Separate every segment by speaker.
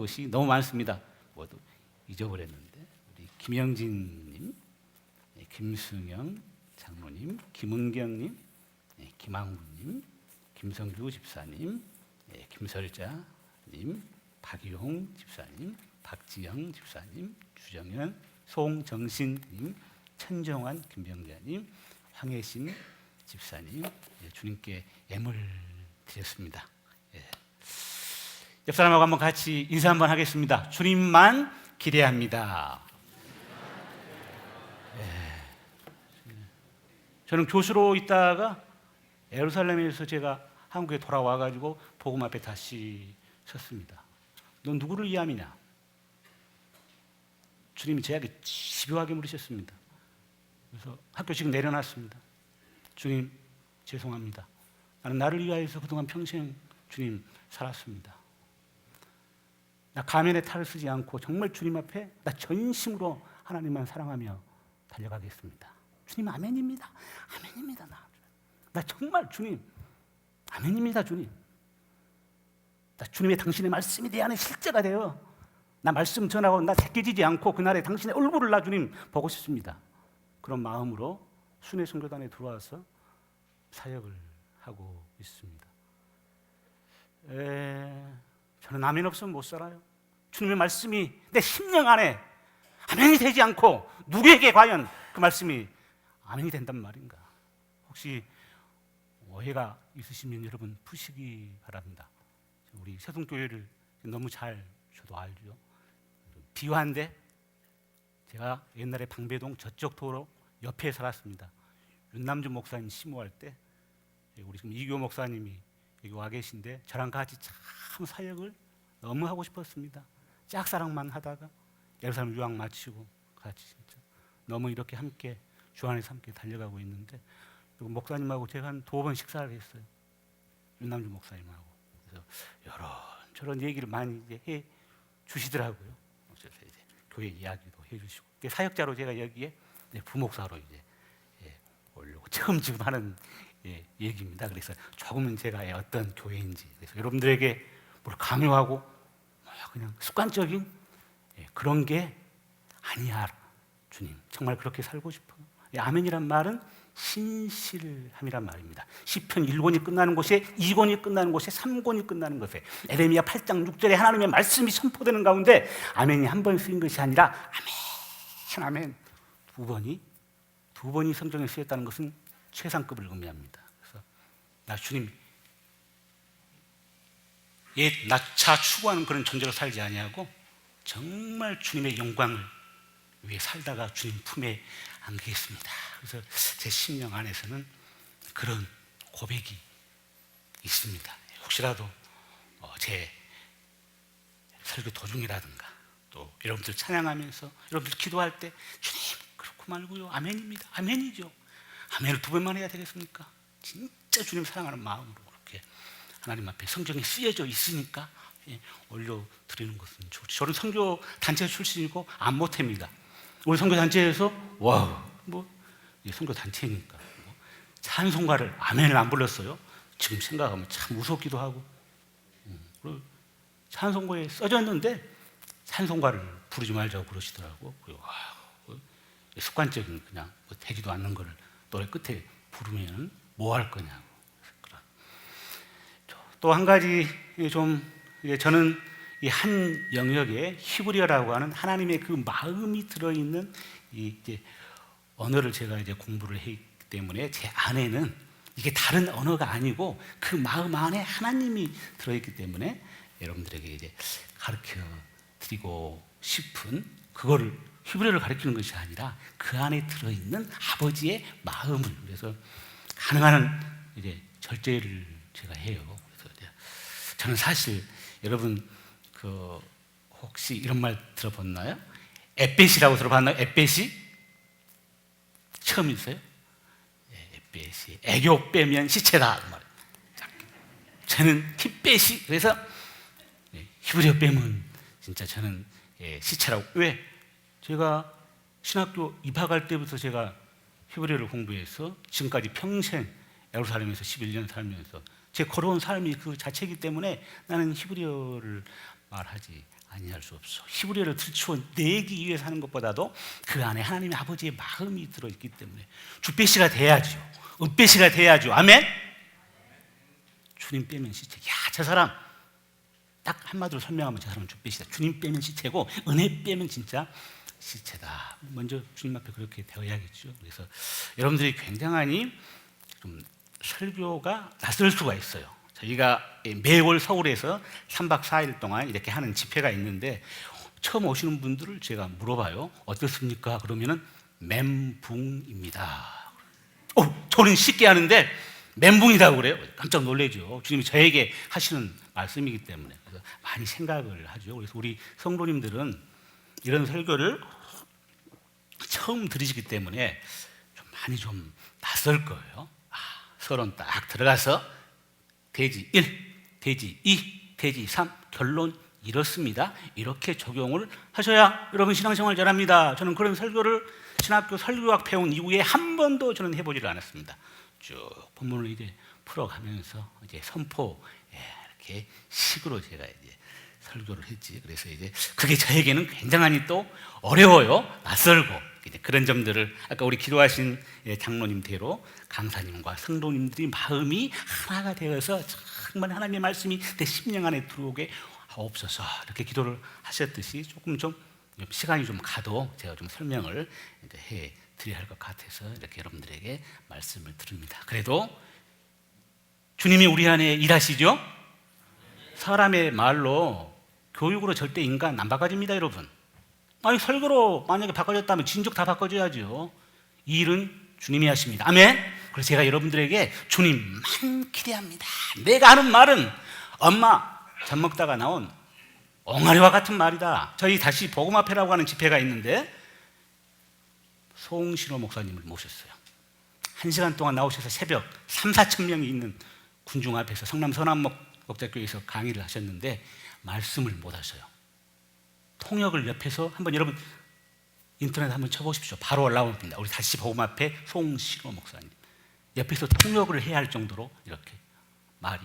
Speaker 1: 것이 너무 많습니다. 모두 잊어버렸는데 우리 김영진님, 김승영 장로님, 김은경님, 김항구님, 김성규 집사님, 김설자님, 박유홍 집사님, 박지영 집사님, 주정현, 송정신님, 천정환 김병자님, 황혜신 집사님, 주님께 예물 드렸습니다. 옆 사람하고 한번 같이 인사 한번 하겠습니다. 주님만 기대합니다. 저는 교수로 있다가 예루살렘에서 제가 한국에 돌아와가지고 복음 앞에 다시 섰습니다. 넌 누구를 위함이냐? 주님이 제게 집요하게 물으셨습니다. 그래서 학교직 내려놨습니다. 주님 죄송합니다. 나는 나를 위하여서 그동안 평생 주님 살았습니다. 나 가면에 탈을 쓰지 않고 정말 주님 앞에 나 전심으로 하나님만 사랑하며 달려가겠습니다. 주님 아멘입니다. 아멘입니다. 나 정말 주님 아멘입니다. 주님. 나 주님의 당신의 말씀이 내 안에 실제가 되어 나 말씀 전하고 나 제껴지지 않고 그날에 당신의 얼굴을 나 주님 보고 싶습니다. 그런 마음으로 순회 선교단에 들어와서 사역을 하고 있습니다. 저는 아멘 없으면 못 살아요. 주님의 말씀이 내 심령 안에 아멘이 되지 않고 누구에게 과연 그 말씀이 아멘이 된단 말인가? 혹시 오해가 있으시면 여러분 푸시기 바랍니다. 우리 세동교회를 너무 잘 저도 알죠. 비화인데 제가 옛날에 방배동 저쪽 도로 옆에 살았습니다. 윤남주 목사님 심호할 때 우리 지금 이교 목사님이 여기 와 계신데 저랑 같이 참 사역을 너무 하고 싶었습니다. 짝사랑만 하다가 예루살렘 유학 마치고 같이 진짜 너무 이렇게 함께 주 안에서 함께 달려가고 있는데 목사님하고 제가 한 2번 식사를 했어요. 윤남주 목사님하고. 그래서 이런저런 얘기를 많이 이제 해 주시더라고요. 그래서 이제 교회 이야기도 해 주시고 사역자로 제가 여기에 부목사로 이제 오려고 처음 지금 하는 얘기입니다. 그래서 조금은 제가 어떤 교회인지 그래서 여러분들에게 뭘 강요하고 그냥 습관적인 그런 게 아니야. 주님 정말 그렇게 살고 싶어. 아멘이란 말은 신실함이란 말입니다. 시편 1권이 끝나는 곳에 2권이 끝나는 곳에 3권이 끝나는 곳에 에레미야 8장 6절에 하나님의 말씀이 선포되는 가운데 아멘이 한 번 쓰인 것이 아니라 아멘 아멘 두 번이 성경에 쓰였다는 것은 최상급을 의미합니다. 그래서 나 주님 낙차 추구하는 그런 존재로 살지 아니하고 정말 주님의 영광을 위해 살다가 주님 품에 안기겠습니다. 그래서 제 심령 안에서는 그런 고백이 있습니다. 혹시라도 제 설교 도중이라든가 또 여러분들 찬양하면서 여러분들 기도할 때 주님 그렇고 말고요 아멘입니다. 아멘이죠. 아멘을 2번만 해야 되겠습니까? 진짜 주님 사랑하는 마음으로 그렇게 하나님 앞에 성경에 쓰여져 있으니까 올려드리는 것은 좋죠. 저는 선교 단체 출신이고 안 못합니다. 우리 선교 단체에서 선교 단체니까 찬송가를 아멘을 안 불렀어요. 지금 생각하면 참 무섭기도 하고 찬송가에 써져 있는데 찬송가를 부르지 말자고 그러시더라고. 그리고 습관적인 그냥 되지도 않는 거를 노래 끝에 부르면 뭐 할 거냐고. 또 한 가지 저는 이 한 영역에 히브리어라고 하는 하나님의 그 마음이 들어있는 이제 언어를 제가 이제 공부를 했기 때문에 제 안에는 이게 다른 언어가 아니고 그 마음 안에 하나님이 들어있기 때문에 여러분들에게 이제 가르쳐 드리고 싶은 그거를 히브리어를 가르치는 것이 아니라 그 안에 들어있는 아버지의 마음을 그래서 가능한 이제 절제를 제가 해요. 그래서 저는 사실 여러분 혹시 이런 말 들어봤나요? 에벳이라고 들어봤나요? 에벳이 처음 있어요? 에벳이 애교 빼면 시체다. 저는 힙벳이 그래서 히브리어 빼면 진짜 저는 시체라고. 왜? 제가 신학교 입학할 때부터 제가 히브리어를 공부해서 지금까지 평생 예루살렘에서 11년 살면서 제 걸어온 삶이 그 자체이기 때문에 나는 히브리어를 말하지 아니할 수 없어. 히브리어를 들추어 내기 위해서 하는 것보다도 그 안에 하나님의 아버지의 마음이 들어있기 때문에 주배시가 돼야죠. 은배시가 돼야죠. 아멘? 주님 빼면 시체. 야, 저 사람 딱 한마디로 설명하면 저 사람은 주배시다. 주님 빼면 시체고 은혜 빼면 진짜 시체다. 먼저 주님 앞에 그렇게 되어야겠죠. 그래서 여러분들이 굉장히 좀 설교가 낯설 수가 있어요. 저희가 매월 서울에서 3박 4일 동안 이렇게 하는 집회가 있는데 처음 오시는 분들을 제가 물어봐요. 어떻습니까? 그러면은 멘붕입니다. 저는 쉽게 하는데 멘붕이라고 그래요. 깜짝 놀라죠. 주님이 저에게 하시는 말씀이기 때문에. 그래서 많이 생각을 하죠. 그래서 우리 성도님들은 이런 설교를 처음 들으시기 때문에 좀 많이 좀 낯설 거예요. 서론 딱 들어가서 대지 1, 대지 2, 대지 3 결론 이렇습니다. 이렇게 적용을 하셔야 여러분 신앙생활 잘합니다. 저는 그런 설교를 신학교 설교학 배운 이후에 한 번도 저는 해보지를 않았습니다. 쭉 본문을 이제 풀어가면서 이제 선포 이렇게 식으로 제가 이제 설교를 했지. 그래서 이제 그게 저에게는 굉장히 또 어려워요. 낯설고. 이제 그런 점들을 아까 우리 기도하신 장로님대로 강사님과 성도님들이 마음이 하나가 되어서 정말 하나님의 말씀이 내 심령 안에 들어오게 하옵소서 이렇게 기도를 하셨듯이 조금 좀 시간이 좀 가도 제가 좀 설명을 해 드려야 할 것 같아서 이렇게 여러분들에게 말씀을 드립니다. 그래도 주님이 우리 안에 일하시죠? 사람의 말로 교육으로 절대 인간 안 바꿔집니다, 여러분. 아니 설교로 만약에 바꿔졌다면 진즉 다 바꿔줘야죠. 이 일은 주님이 하십니다. 아멘. 그래서 제가 여러분들에게 주님만 기대합니다. 내가 하는 말은 엄마 젖 먹다가 나온 엉아리와 같은 말이다. 저희 다시 복음 앞에라고 하는 집회가 있는데 송신호 목사님을 모셨어요. 1시간 동안 나오셔서 새벽 3, 4천 명이 있는 군중 앞에서 성남 선암목자교회에서 강의를 하셨는데 말씀을 못 하셔요. 통역을 옆에서 한번 여러분 인터넷 한번 쳐보십시오. 바로 올라옵니다. 우리 다시 복음 앞에 송신호 목사님 옆에서 통역을 해야 할 정도로 이렇게 말이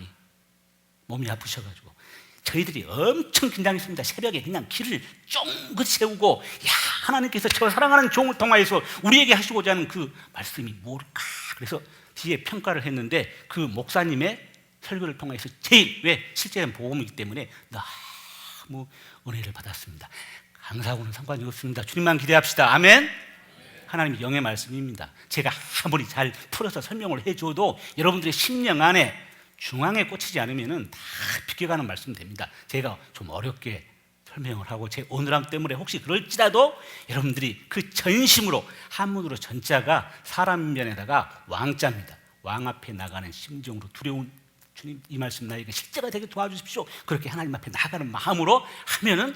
Speaker 1: 몸이 아프셔가지고 저희들이 엄청 긴장했습니다. 새벽에 그냥 길을 쫑긋 세우고 야 하나님께서 저 사랑하는 종을 통하여서 우리에게 하시고자 하는 그 말씀이 뭘까? 그래서 뒤에 평가를 했는데 그 목사님의 설교를 통해서 제일 왜 실제는 복음이기 때문에 너무 은혜를 받았습니다. 강사하고는 상관이 없습니다. 주님만 기대합시다. 아멘. 하나님의 영의 말씀입니다. 제가 아무리 잘 풀어서 설명을 해줘도 여러분들의 심령 안에 중앙에 꽂히지 않으면 다 비껴가는 말씀 됩니다. 제가 좀 어렵게 설명을 하고 제 어눌함 때문에 혹시 그럴지라도 여러분들이 그 전심으로 한문으로 전자가 사람 면에다가 왕자입니다. 왕 앞에 나가는 심정으로 두려운 주님 이 말씀 나에게 실제가 되게 도와주십시오. 그렇게 하나님 앞에 나가는 마음으로 하면은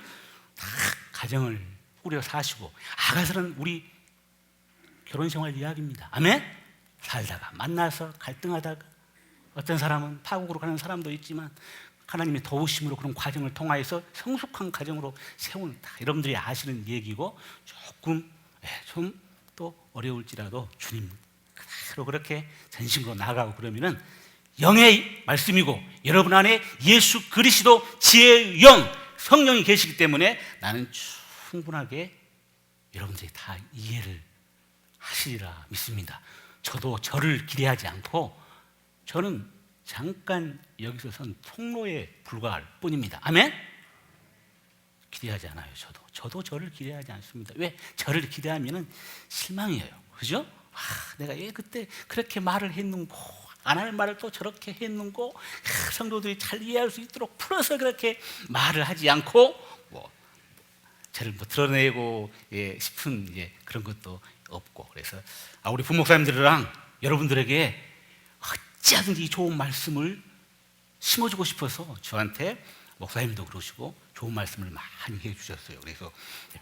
Speaker 1: 다 가정을 꾸려 사시고 아가설은 우리 결혼생활 이야기입니다. 아멘? 살다가 만나서 갈등하다가 어떤 사람은 파국으로 가는 사람도 있지만 하나님의 도우심으로 그런 과정을 통하여서 성숙한 가정으로 세우는 다 여러분들이 아시는 얘기고 조금 좀 또 어려울지라도 주님 그대로 그렇게 전심으로 나가고 그러면은 영의 말씀이고 여러분 안에 예수 그리스도 지혜의 영 성령이 계시기 때문에 나는 충분하게 여러분들이 다 이해를 하시리라 믿습니다. 저도 저를 기대하지 않고 저는 잠깐 여기서 선 통로에 불과할 뿐입니다. 아멘? 기대하지 않아요. 저도 저를 기대하지 않습니다. 왜? 저를 기대하면 실망이에요. 그죠? 내가 왜 그때 그렇게 말을 했는고 안 할 말을 또 저렇게 했는고 성도들이 잘 이해할 수 있도록 풀어서 그렇게 말을 하지 않고 저를 드러내고 싶은 그런 것도 없고 그래서 우리 부목사님들이랑 여러분들에게 어찌하든지 좋은 말씀을 심어주고 싶어서 저한테 목사님도 그러시고 좋은 말씀을 많이 해주셨어요. 그래서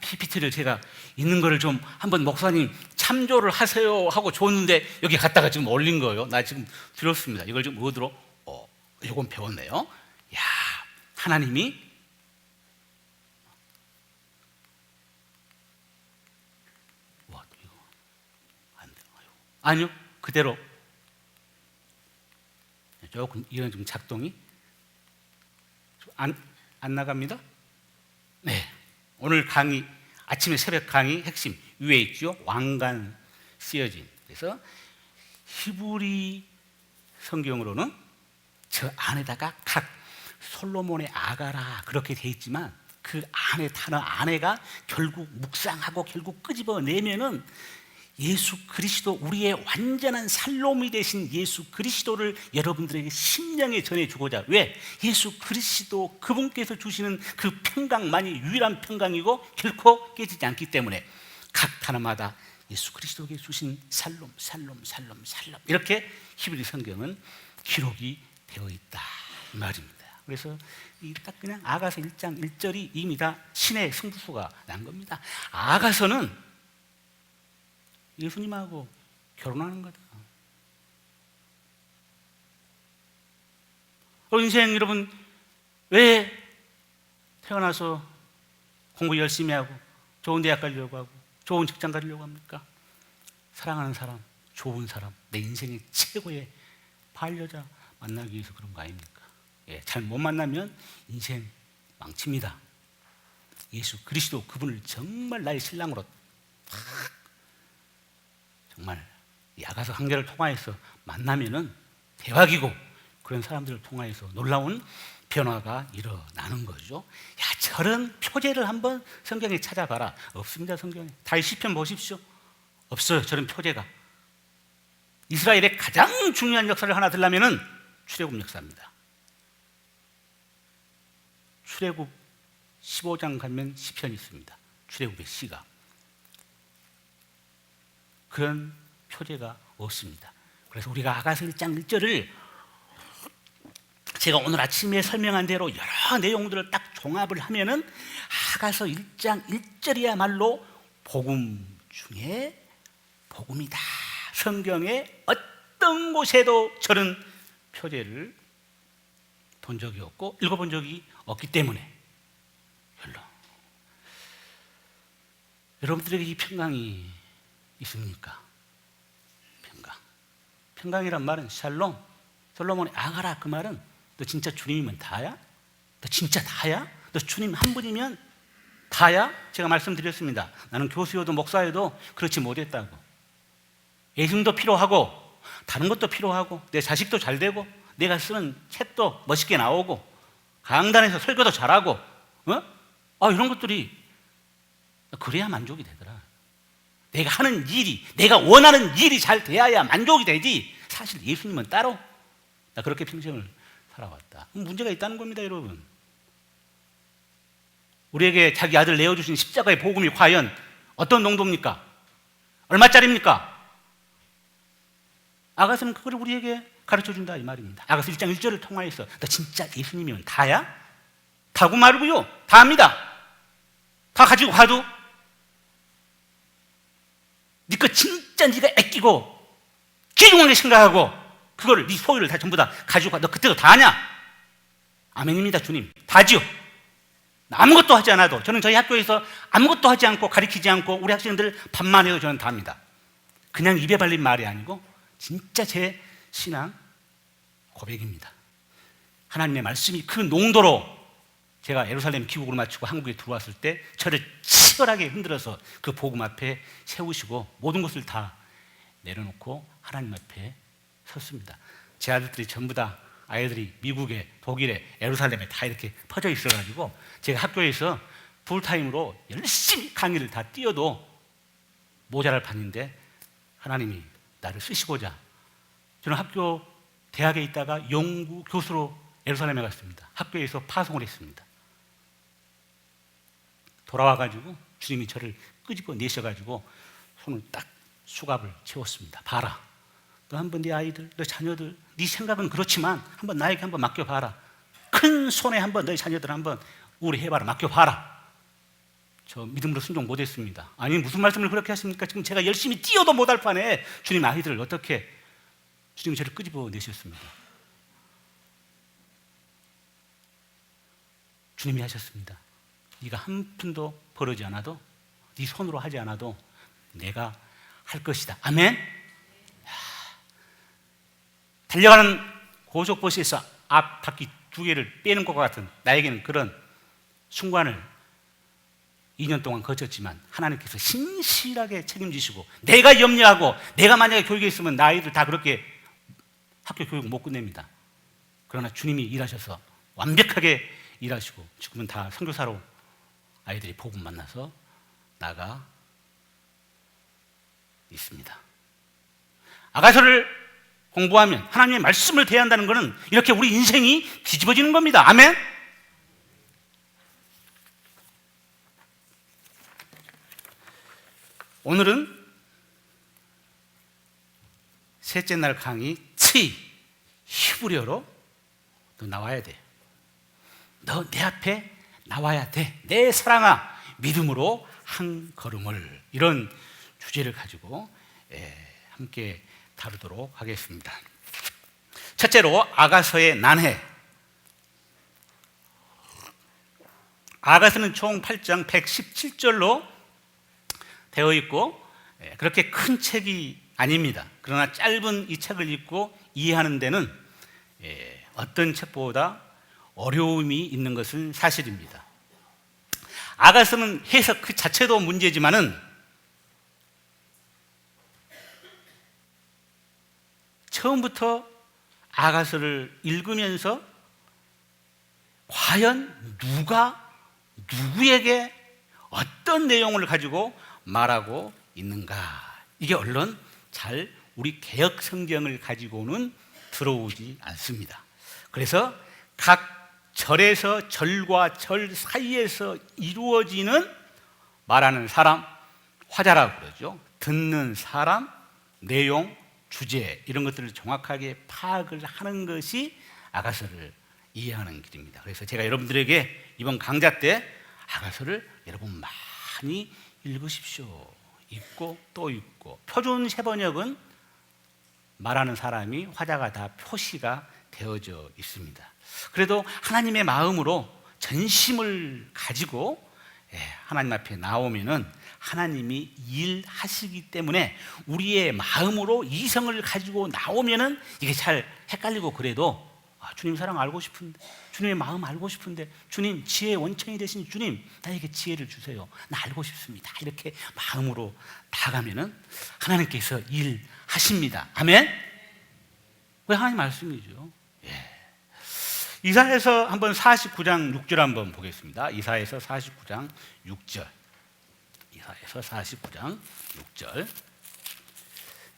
Speaker 1: PPT를 제가 있는 거를 좀 한번 목사님 참조를 하세요 하고 줬는데 여기 갖다가 지금 올린 거예요. 나 지금 들었습니다. 이걸 좀 얻으러 이건 배웠네요. 야 하나님이 이거 안 돼요. 아니요 그대로 조금 이런 좀 작동이 안 나갑니다. 오늘 강의, 아침에 새벽 강의 핵심 위에 있죠. 왕관 쓰여진. 그래서 히브리 성경으로는 저 안에다가 각 솔로몬의 아가라 그렇게 돼 있지만 그 안에 단어 안에가 결국 묵상하고 결국 끄집어내면은 예수 그리스도, 우리의 완전한 살롬이 되신 예수 그리스도를 여러분들에게 심령에 전해주고자. 왜? 예수 그리스도 그분께서 주시는 그 평강만이 유일한 평강이고 결코 깨지지 않기 때문에 각 단어마다 예수 그리스도에게 주신 살롬, 살롬, 살롬, 살롬, 이렇게 히브리 성경은 기록이 되어 있다 이 말입니다. 그래서 이 딱 그냥 아가서 1장 1절이 이미 다 신의 승부수가 난 겁니다. 아가서는 예수님하고 결혼하는 거다. 인생 여러분 왜 태어나서 공부 열심히 하고 좋은 대학 가려고 하고 좋은 직장 가려고 합니까? 사랑하는 사람, 좋은 사람, 내 인생의 최고의 반려자 만나기 위해서 그런 거 아닙니까? 예, 잘 못 만나면 인생 망칩니다. 예수 그리스도 그분을 정말 나의 신랑으로 정말 야가서 관계를 통하여서 만나면은 대박이고, 그런 사람들을 통하여서 놀라운 변화가 일어나는 거죠. 야, 저런 표제를 한번 성경에 찾아봐라. 없습니다. 성경에. 다윗 시편 보십시오. 없어요. 저런 표제가. 이스라엘의 가장 중요한 역사를 하나 들려면은 출애굽 역사입니다. 출애굽 15장 가면 시편이 있습니다. 출애굽의 시가. 그런 표제가 없습니다. 그래서 우리가 아가서 1장 1절을 제가 오늘 아침에 설명한 대로 여러 내용들을 딱 종합을 하면은 아가서 1장 1절이야말로 복음 중에 복음이다. 성경의 어떤 곳에도 저런 표제를 본 적이 없고 읽어본 적이 없기 때문에 별로. 여러분들에게 이 평강이 있습니까? 평강이란 말은 샬롬, 솔로몬의 아가라, 그 말은 너 진짜 주님이면 다야? 너 진짜 다야? 너 주님 한 분이면 다야? 제가 말씀드렸습니다. 나는 교수여도 목사여도 그렇지 못했다고. 예수님도 필요하고 다른 것도 필요하고 내 자식도 잘 되고 내가 쓰는 책도 멋있게 나오고 강단에서 설교도 잘하고 이런 것들이 그래야 만족이 되더라. 내가 하는 일이, 내가 원하는 일이 잘 돼야 만족이 되지. 사실 예수님은 따로. 나 그렇게 평생을 살아왔다. 문제가 있다는 겁니다, 여러분. 우리에게 자기 아들 내어주신 십자가의 복음이 과연 어떤 농도입니까? 얼마짜리입니까? 아가서는 그걸 우리에게 가르쳐준다 이 말입니다. 아가서 1장 1절을 통하여서 너 진짜 예수님이면 다야? 다고 말고요. 다 합니다. 다 가지고 가도 네 거 진짜 네가 아끼고 귀중하게 생각하고 그거를 네 소유를 다 전부 다 가지고 가. 너 그때도 다 하냐? 아멘입니다. 주님 다지요. 아무것도 하지 않아도, 저는 저희 학교에서 아무것도 하지 않고 가르치지 않고 우리 학생들 밥만 해도 저는 다 합니다. 그냥 입에 발린 말이 아니고 진짜 제 신앙 고백입니다. 하나님의 말씀이 그 농도로 제가 예루살렘 귀국을 마치고 한국에 들어왔을 때 저를 치열하게 흔들어서 그 복음 앞에 세우시고 모든 것을 다 내려놓고 하나님 앞에 섰습니다. 제 아들들이 전부 다, 아이들이 미국에, 독일에, 예루살렘에 다 이렇게 퍼져 있어가지고 제가 학교에서 풀타임으로 열심히 강의를 다 뛰어도 모자랄 판인데 하나님이 나를 쓰시고자 저는 대학에 있다가 연구 교수로 예루살렘에 갔습니다. 학교에서 파송을 했습니다. 돌아와가지고 주님이 저를 끄집어 내셔가지고 손을 딱 수갑을 채웠습니다. 봐라, 너 한번 네 아이들, 너 자녀들, 네 생각은 그렇지만 한번 나에게 한번 맡겨봐라. 큰 손에 한번 너희 자녀들 한번 우려해봐라. 맡겨봐라. 저 믿음으로 순종 못했습니다. 아니 무슨 말씀을 그렇게 하십니까? 지금 제가 열심히 뛰어도 못할 판에 주님 아이들을 어떻게, 주님이 저를 끄집어 내셨습니다. 주님이 하셨습니다. 네가 한 푼도 벌어지 않아도, 네 손으로 하지 않아도 내가 할 것이다. 아멘. 달려가는 고속버스에서 앞바퀴 2개를 빼는 것과 같은 나에게는 그런 순간을 2년 동안 거쳤지만 하나님께서 신실하게 책임지시고, 내가 염려하고 내가 만약에 교육에 있으면 나 아이들 다 그렇게 학교 교육 못 끝냅니다. 그러나 주님이 일하셔서 완벽하게 일하시고 지금은 다 선교사로 아이들이 복음 만나서 나가 있습니다. 아가서를 공부하면, 하나님의 말씀을 대한다는 것은 이렇게 우리 인생이 뒤집어지는 겁니다. 아멘. 오늘은 셋째 날 강의 히브리어로 너 나와야 돼. 너 내 앞에 나와야 돼. 내 사랑아, 믿음으로 한 걸음을, 이런 주제를 가지고 함께 다루도록 하겠습니다. 첫째로 아가서의 난해. 아가서는 총 8장 117절로 되어 있고 그렇게 큰 책이 아닙니다. 그러나 짧은 이 책을 읽고 이해하는 데는 어떤 책보다 어려움이 있는 것은 사실입니다. 아가서는 해석 그 자체도 문제지만은 처음부터 아가서를 읽으면서 과연 누가 누구에게 어떤 내용을 가지고 말하고 있는가, 이게 얼른 잘 우리 개역 성경을 가지고는 들어오지 않습니다. 그래서 각 절에서 절과 절 사이에서 이루어지는 말하는 사람, 화자라고 그러죠. 듣는 사람, 내용, 주제, 이런 것들을 정확하게 파악을 하는 것이 아가서를 이해하는 길입니다. 그래서 제가 여러분들에게 이번 강좌 때 아가서를 여러분 많이 읽으십시오. 읽고 또 읽고. 표준 세번역은 말하는 사람이, 화자가 다 표시가 되어져 있습니다. 그래도 하나님의 마음으로 전심을 가지고 하나님 앞에 나오면은 하나님이 일하시기 때문에 우리의 마음으로 이성을 가지고 나오면은 이게 잘 헷갈리고, 그래도 주님 사랑 알고 싶은데, 주님의 마음 알고 싶은데, 주님 지혜의 원천이 되신 주님 나에게 지혜를 주세요, 나 알고 싶습니다, 이렇게 마음으로 나가면은 하나님께서 일하십니다. 아멘. 왜 하나님 말씀이죠. 이사야서 한번 49장 6절 한번 보겠습니다. 이사야서 49장 6절. 이사야서 49장 6절.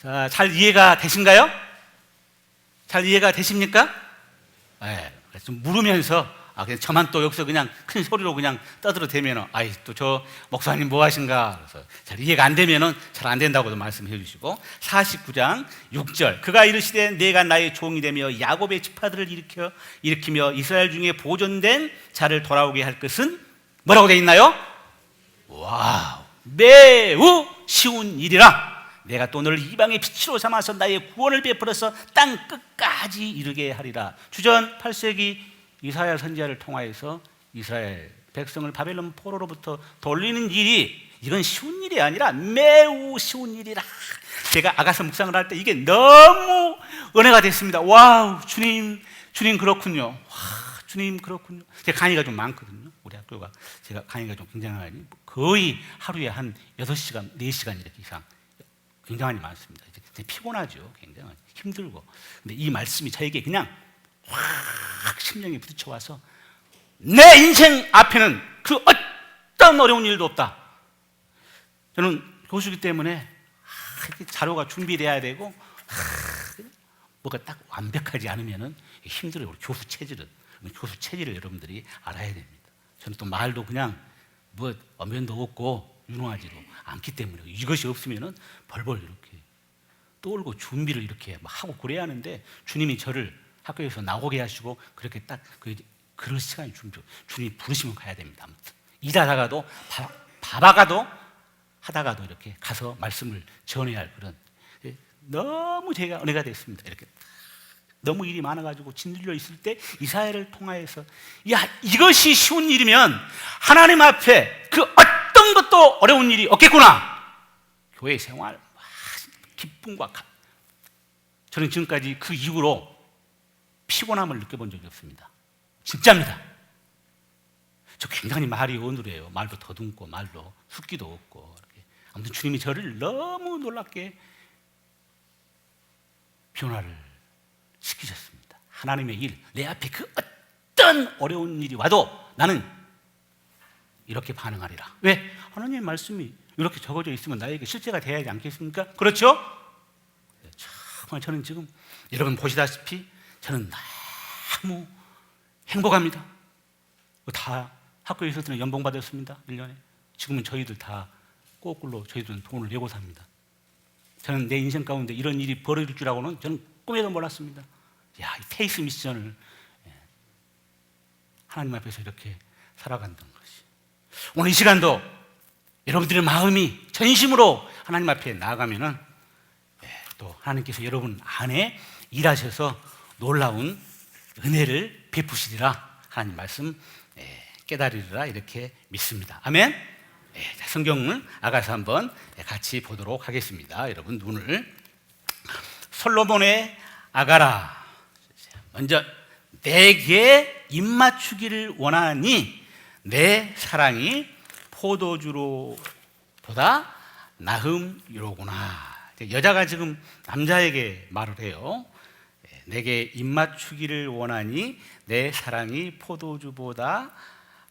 Speaker 1: 자, 잘 이해가 되신가요? 잘 이해가 되십니까? 좀 물으면서 그냥 저만 또 여기서 그냥 큰 소리로 그냥 떠들어대면은 또 저 목사님 뭐 하신가, 그래서 잘 이해가 안 되면은 잘 안 된다고도 말씀해 주시고, 49장 6절. 그가 이르시되 내가 나의 종이 되며 야곱의 지파들을 일으키며 이스라엘 중에 보존된 자를 돌아오게 할 것은 뭐라고 되어 있나요? 와우, 매우 쉬운 일이라. 내가 또 너를 이방의 빛으로 삼아서 나의 구원을 베풀어서 땅 끝까지 이르게 하리라. 주전 8세기 이사야 선지자를 통하여서 이스라엘 백성을 바벨론 포로로부터 돌리는 일이, 이건 쉬운 일이 아니라 매우 쉬운 일이라. 제가 아가서 묵상을 할 때 이게 너무 은혜가 됐습니다. 와우, 주님 그렇군요. 와, 주님 그렇군요. 제가 강의가 좀 많거든요. 우리 학교가 제가 강의가 좀 굉장히 거의 하루에 한 6시간, 4시간 이렇게 이상 굉장히 많습니다. 이제 피곤하죠. 굉장히 힘들고. 근데 이 말씀이 저에게 그냥 확 심령에 부딪혀와서 내 인생 앞에는 그 어떤 어려운 일도 없다. 저는 교수이기 때문에 자료가 준비돼야 되고 뭐가 딱 완벽하지 않으면 힘들어요. 우리 교수 체질을 여러분들이 알아야 됩니다. 저는 또 말도 그냥 뭐 엄연도 없고 유능하지도 않기 때문에 이것이 없으면 벌벌 이렇게 떠올고 준비를 이렇게 하고 그래야 하는데, 주님이 저를 학교에서 나오게 하시고 그렇게 딱 그럴 시간이 주님이 부르시면 가야 됩니다. 아무튼 일하다가도 바바가도 하다가도 이렇게 가서 말씀을 전해야 할 그런, 너무 제가 은혜가 됐습니다. 이렇게 너무 일이 많아가지고 진들려 있을 때 이사야를 통하여서 이것이 쉬운 일이면 하나님 앞에 그 어떤 것도 어려운 일이 없겠구나. 교회 생활 기쁨과 저는 지금까지 그 이후로 피곤함을 느껴본 적이 없습니다. 진짜입니다. 저 굉장히 말이 어눌해요. 말도 더듬고 말도 숫기도 없고. 이렇게. 아무튼 주님이 저를 너무 놀랍게 변화를 시키셨습니다. 하나님의 일, 내 앞에 그 어떤 어려운 일이 와도 나는 이렇게 반응하리라. 왜? 하나님의 말씀이 이렇게 적어져 있으면 나에게 실제가 돼야 하지 않겠습니까? 그렇죠? 정말 저는 지금 여러분 보시다시피 저는 너무 행복합니다. 다 학교에 있을 때는 연봉 받았습니다. 1년에. 지금은 저희들 다 거꾸로 저희들은 돈을 내고 삽니다. 저는 내 인생 가운데 이런 일이 벌어질 줄하고는 저는 꿈에도 몰랐습니다. 야, 이 페이스 미션을 하나님 앞에서 이렇게 살아간다는 것이. 오늘 이 시간도 여러분들의 마음이 전심으로 하나님 앞에 나아가면은 또 하나님께서 여러분 안에 일하셔서 놀라운 은혜를 베푸시리라 하나님 말씀 깨달으리라 이렇게 믿습니다. 아멘. 성경을 아가서 한번 같이 보도록 하겠습니다. 여러분 눈을. 솔로몬의 아가라. 먼저 내게 입맞추기를 원하니 내 사랑이 포도주로보다 나음이로구나. 여자가 지금 남자에게 말을 해요. 내게 입맞추기를 원하니 내 사랑이 포도주보다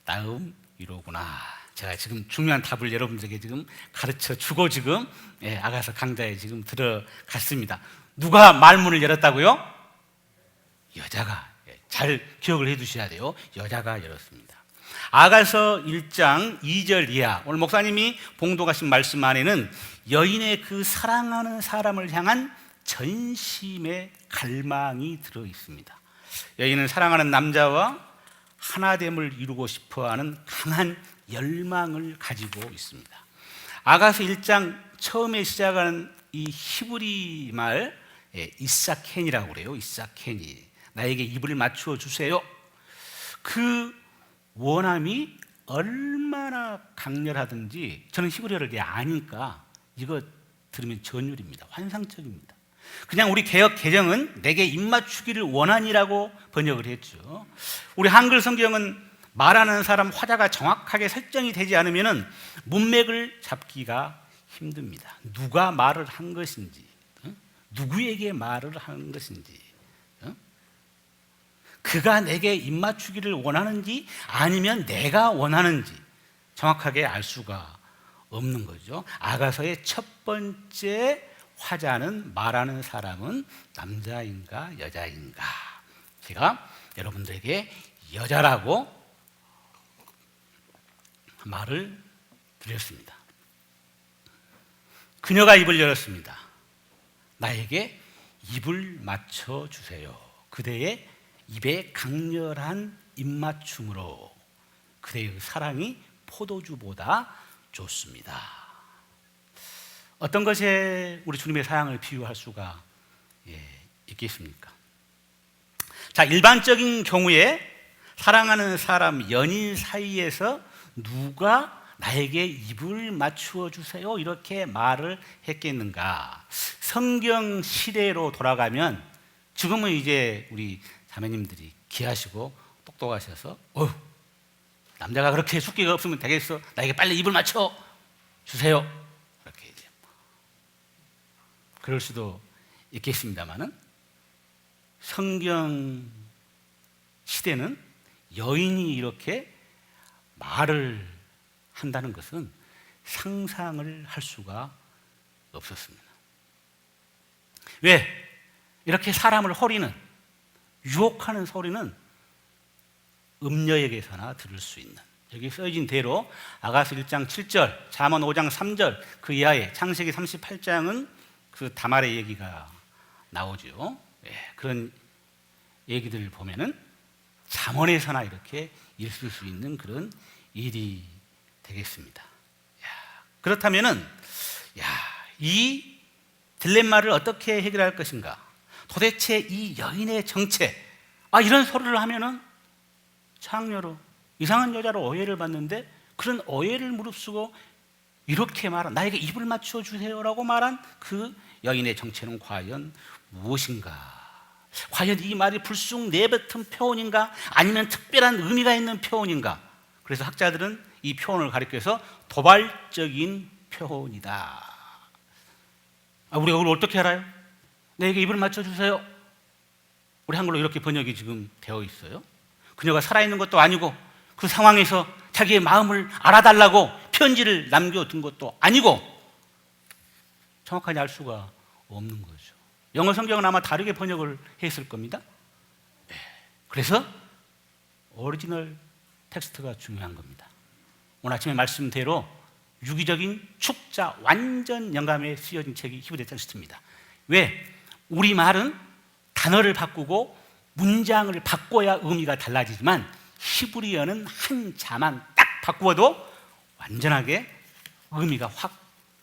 Speaker 1: 나음이로구나. 제가 지금 중요한 답을 여러분들에게 지금 가르쳐 주고 지금 아가서 강좌에 지금 들어갔습니다. 누가 말문을 열었다고요? 여자가. 잘 기억을 해 두셔야 돼요. 여자가 열었습니다. 아가서 1장 2절 이하, 오늘 목사님이 봉독하신 말씀 안에는 여인의 그 사랑하는 사람을 향한 전심의 갈망이 들어 있습니다. 여인은 사랑하는 남자와 하나됨을 이루고 싶어하는 강한 열망을 가지고 있습니다. 아가서 1장 처음에 시작하는 이 히브리 말 이사켄이라고 그래요. 이사켄이. 나에게 입을 맞추어 주세요. 그 원함이 얼마나 강렬하든지 저는 히브리어를 아니까 이거 들으면 전율입니다. 환상적입니다. 그냥 우리 개역 개정은 내게 입맞추기를 원하니라고 번역을 했죠. 우리 한글 성경은 말하는 사람 화자가 정확하게 설정이 되지 않으면 문맥을 잡기가 힘듭니다. 누가 말을 한 것인지, 누구에게 말을 한 것인지, 그가 내게 입맞추기를 원하는지 아니면 내가 원하는지 정확하게 알 수가 없는 거죠. 아가서의 첫 번째 화자는 말하는 사람은 남자인가 여자인가. 제가 여러분들에게 여자라고 말을 드렸습니다. 그녀가 입을 열었습니다. 나에게 입을 맞춰 주세요. 그대의 입에 강렬한 입맞춤으로 그대의 사랑이 포도주보다 좋습니다. 어떤 것에 우리 주님의 사랑을 비유할 수가 있겠습니까? 자, 일반적인 경우에 사랑하는 사람, 연인 사이에서 누가 나에게 입을 맞추어 주세요 이렇게 말을 했겠는가? 성경 시대로 돌아가면 지금은 이제 우리 자매님들이 귀하시고 똑똑하셔서 남자가 그렇게 숫기가 없으면 되겠어? 나에게 빨리 입을 맞춰 주세요. 그렇게 이제 그럴 수도 있겠습니다만은 성경 시대는 여인이 이렇게 말을 한다는 것은 상상을 할 수가 없었습니다. 왜? 이렇게 사람을 허리는 유혹하는 소리는 음녀에게서나 들을 수 있는, 여기 써진 대로 아가서 1장 7절, 잠언 5장 3절 그 이하에 창세기 38장은 그 다말의 얘기가 나오죠. 그런 얘기들을 보면은 잠언에서나 이렇게 있을 수 있는 그런 일이 되겠습니다. 그렇다면은 이 딜레마를 어떻게 해결할 것인가? 도대체 이 여인의 정체, 이런 소리를 하면은 창녀로 이상한 여자로 오해를 받는데 그런 오해를 무릅쓰고 이렇게 말한, 나에게 입을 맞춰 주세요라고 말한 그 여인의 정체는 과연 무엇인가? 과연 이 말이 불쑥 내뱉은 표현인가? 아니면 특별한 의미가 있는 표현인가? 그래서 학자들은 이 표현을 가리켜서 도발적인 표현이다. 우리가 그걸 어떻게 알아요? 내게 입을 맞춰주세요. 우리 한글로 이렇게 번역이 지금 되어 있어요. 그녀가 살아있는 것도 아니고 그 상황에서 자기의 마음을 알아달라고 편지를 남겨둔 것도 아니고 정확하게 알 수가 없는 거죠. 영어 성경은 아마 다르게 번역을 했을 겁니다. 그래서 오리지널 텍스트가 중요한 겁니다. 오늘 아침에 말씀대로 유기적인 축자 완전 영감에 쓰여진 책이 히브리 텍스트입니다. 왜? 우리말은 단어를 바꾸고 문장을 바꿔야 의미가 달라지지만 히브리어는 한 자만 딱 바꾸어도 완전하게 의미가 확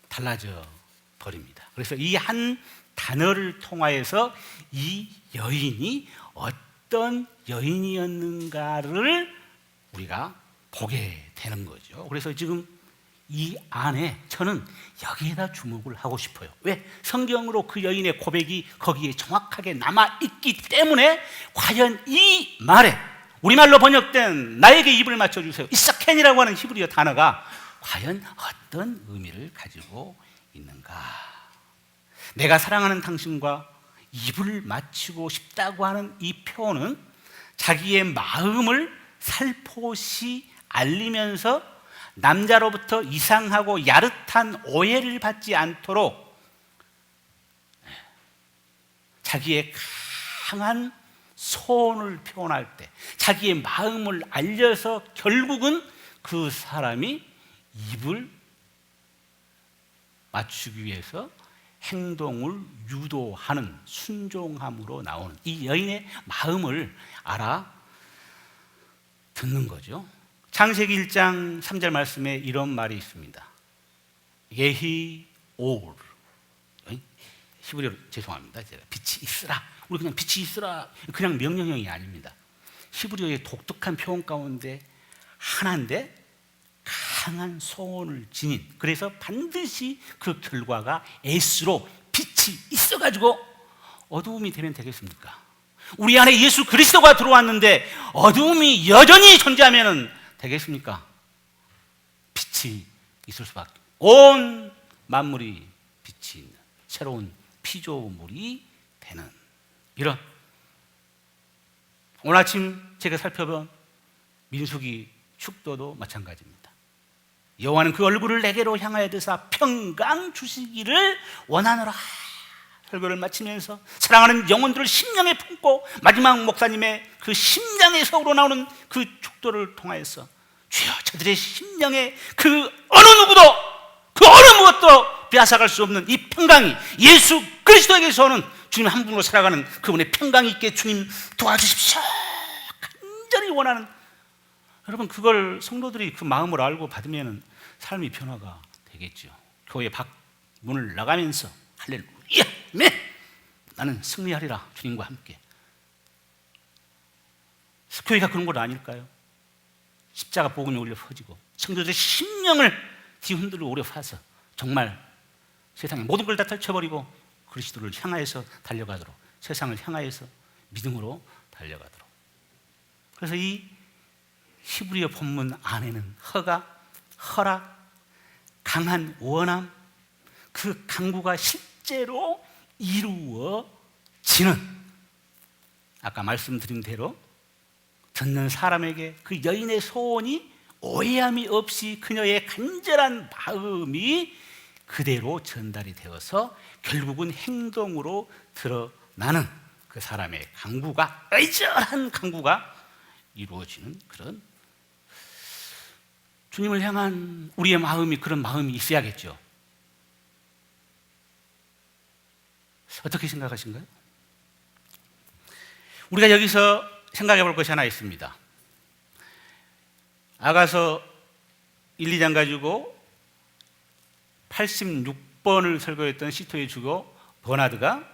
Speaker 1: 달라져 버립니다. 그래서 이 한 단어를 통하여서 이 여인이 어떤 여인이었는가를 우리가 보게 되는 거죠. 그래서 지금 이 안에 저는 여기에다 주목을 하고 싶어요. 왜? 성경으로 그 여인의 고백이 거기에 정확하게 남아있기 때문에 과연 이 말에 우리말로 번역된 나에게 입을 맞춰주세요, 이사켄이라고 하는 히브리어 단어가 과연 어떤 의미를 가지고 있는가. 내가 사랑하는 당신과 입을 맞추고 싶다고 하는 이 표현은 자기의 마음을 살포시 알리면서 남자로부터 이상하고 야릇한 오해를 받지 않도록 자기의 강한 소원을 표현할 때 자기의 마음을 알려서 결국은 그 사람이 입을 맞추기 위해서 행동을 유도하는 순종함으로 나오는 이 여인의 마음을 알아 듣는 거죠. 창세기 1장 3절 말씀에 이런 말이 있습니다. 예히 올, 히브리어로 죄송합니다. 제가 빛이 있으라. 우리 그냥 빛이 있으라 그냥 명령형이 아닙니다. 히브리어의 독특한 표현 가운데 하나인데 강한 소원을 지닌, 그래서 반드시 그 결과가 S로 빛이 있어가지고 어두움이 되면 되겠습니까? 우리 안에 예수 그리스도가 들어왔는데 어두움이 여전히 존재하면 되겠습니까? 빛이 있을 수밖에. 온 만물이 빛이 있는 새로운 피조물이 되는 이런, 오늘 아침 제가 살펴본 민수기 축도도 마찬가지입니다. 여호와는 그 얼굴을 내게로 향하여 드사 평강 주시기를 원하노라. 설교를 마치면서 사랑하는 영혼들을 심령에 품고 마지막 목사님의 그 심장에서 우러나오는 그 축도를 통하여서 주여 저들의 심령에 그 어느 누구도 그 어느 무엇도 빼앗아갈 수 없는 이 평강이 예수 그리스도에게서 오는 주님 한 분으로 살아가는 그분의 평강이 있게 주님 도와주십시오. 간절히 원하는, 여러분 그걸 성도들이 그 마음을 알고 받으면 삶이 변화가 되겠죠. 교회 밖 문을 나가면서 할렐루야, 아멘, 나는 승리하리라 주님과 함께. 교회가 그런 것 아닐까요? 십자가 복음이 오히려 퍼지고 성도들의 심령을 뒤흔들어 오려 파서 정말 세상의 모든 걸 다 떨쳐버리고 그리스도를 향하여서 달려가도록, 세상을 향하여서 믿음으로 달려가도록. 그래서 이 히브리어 본문 안에는 허락, 강한 원함, 그 강구가 실제로 이루어지는, 아까 말씀드린 대로 듣는 사람에게 그 여인의 소원이 오해함이 없이 그녀의 간절한 마음이 그대로 전달이 되어서 결국은 행동으로 드러나는 그 사람의 강구가, 애절한 강구가 이루어지는 그런, 주님을 향한 우리의 마음이 그런 마음이 있어야겠죠. 어떻게 생각하신가요? 우리가 여기서 생각해 볼 것이 하나 있습니다. 아가서 1, 2장 가지고 86번을 설교했던 시토의 주교 버나드가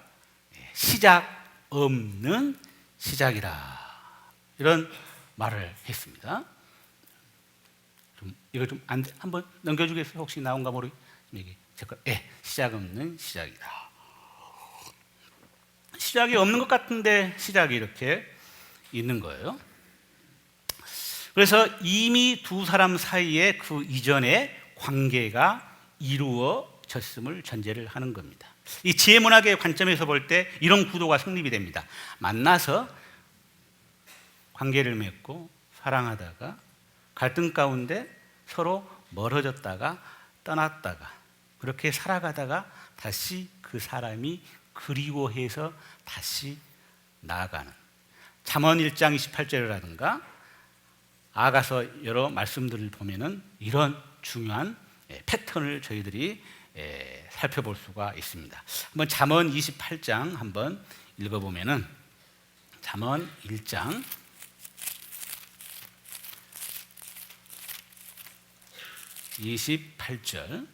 Speaker 1: 시작 없는 시작이라, 이런 말을 했습니다. 이거 좀 한번 넘겨주겠어요? 혹시 나온가 모르. 시작 없는 시작이다. 시작이 없는 것 같은데 시작이 이렇게 있는 거예요. 그래서 이미 두 사람 사이에 그 이전에 관계가 이루어졌음을 전제를 하는 겁니다. 이 지혜문학의 관점에서 볼 때 이런 구도가 성립이 됩니다. 만나서 관계를 맺고 사랑하다가 갈등 가운데 서로 멀어졌다가 떠났다가 그렇게 살아가다가 다시 그 사람이 그리워해서 다시 나아가는, 잠언 1장 28절이라든가 아가서 여러 말씀들을 보면은 이런 중요한 패턴을 저희들이 살펴볼 수가 있습니다. 한번 잠언 28장 한번 읽어보면은, 잠언 1장 28절,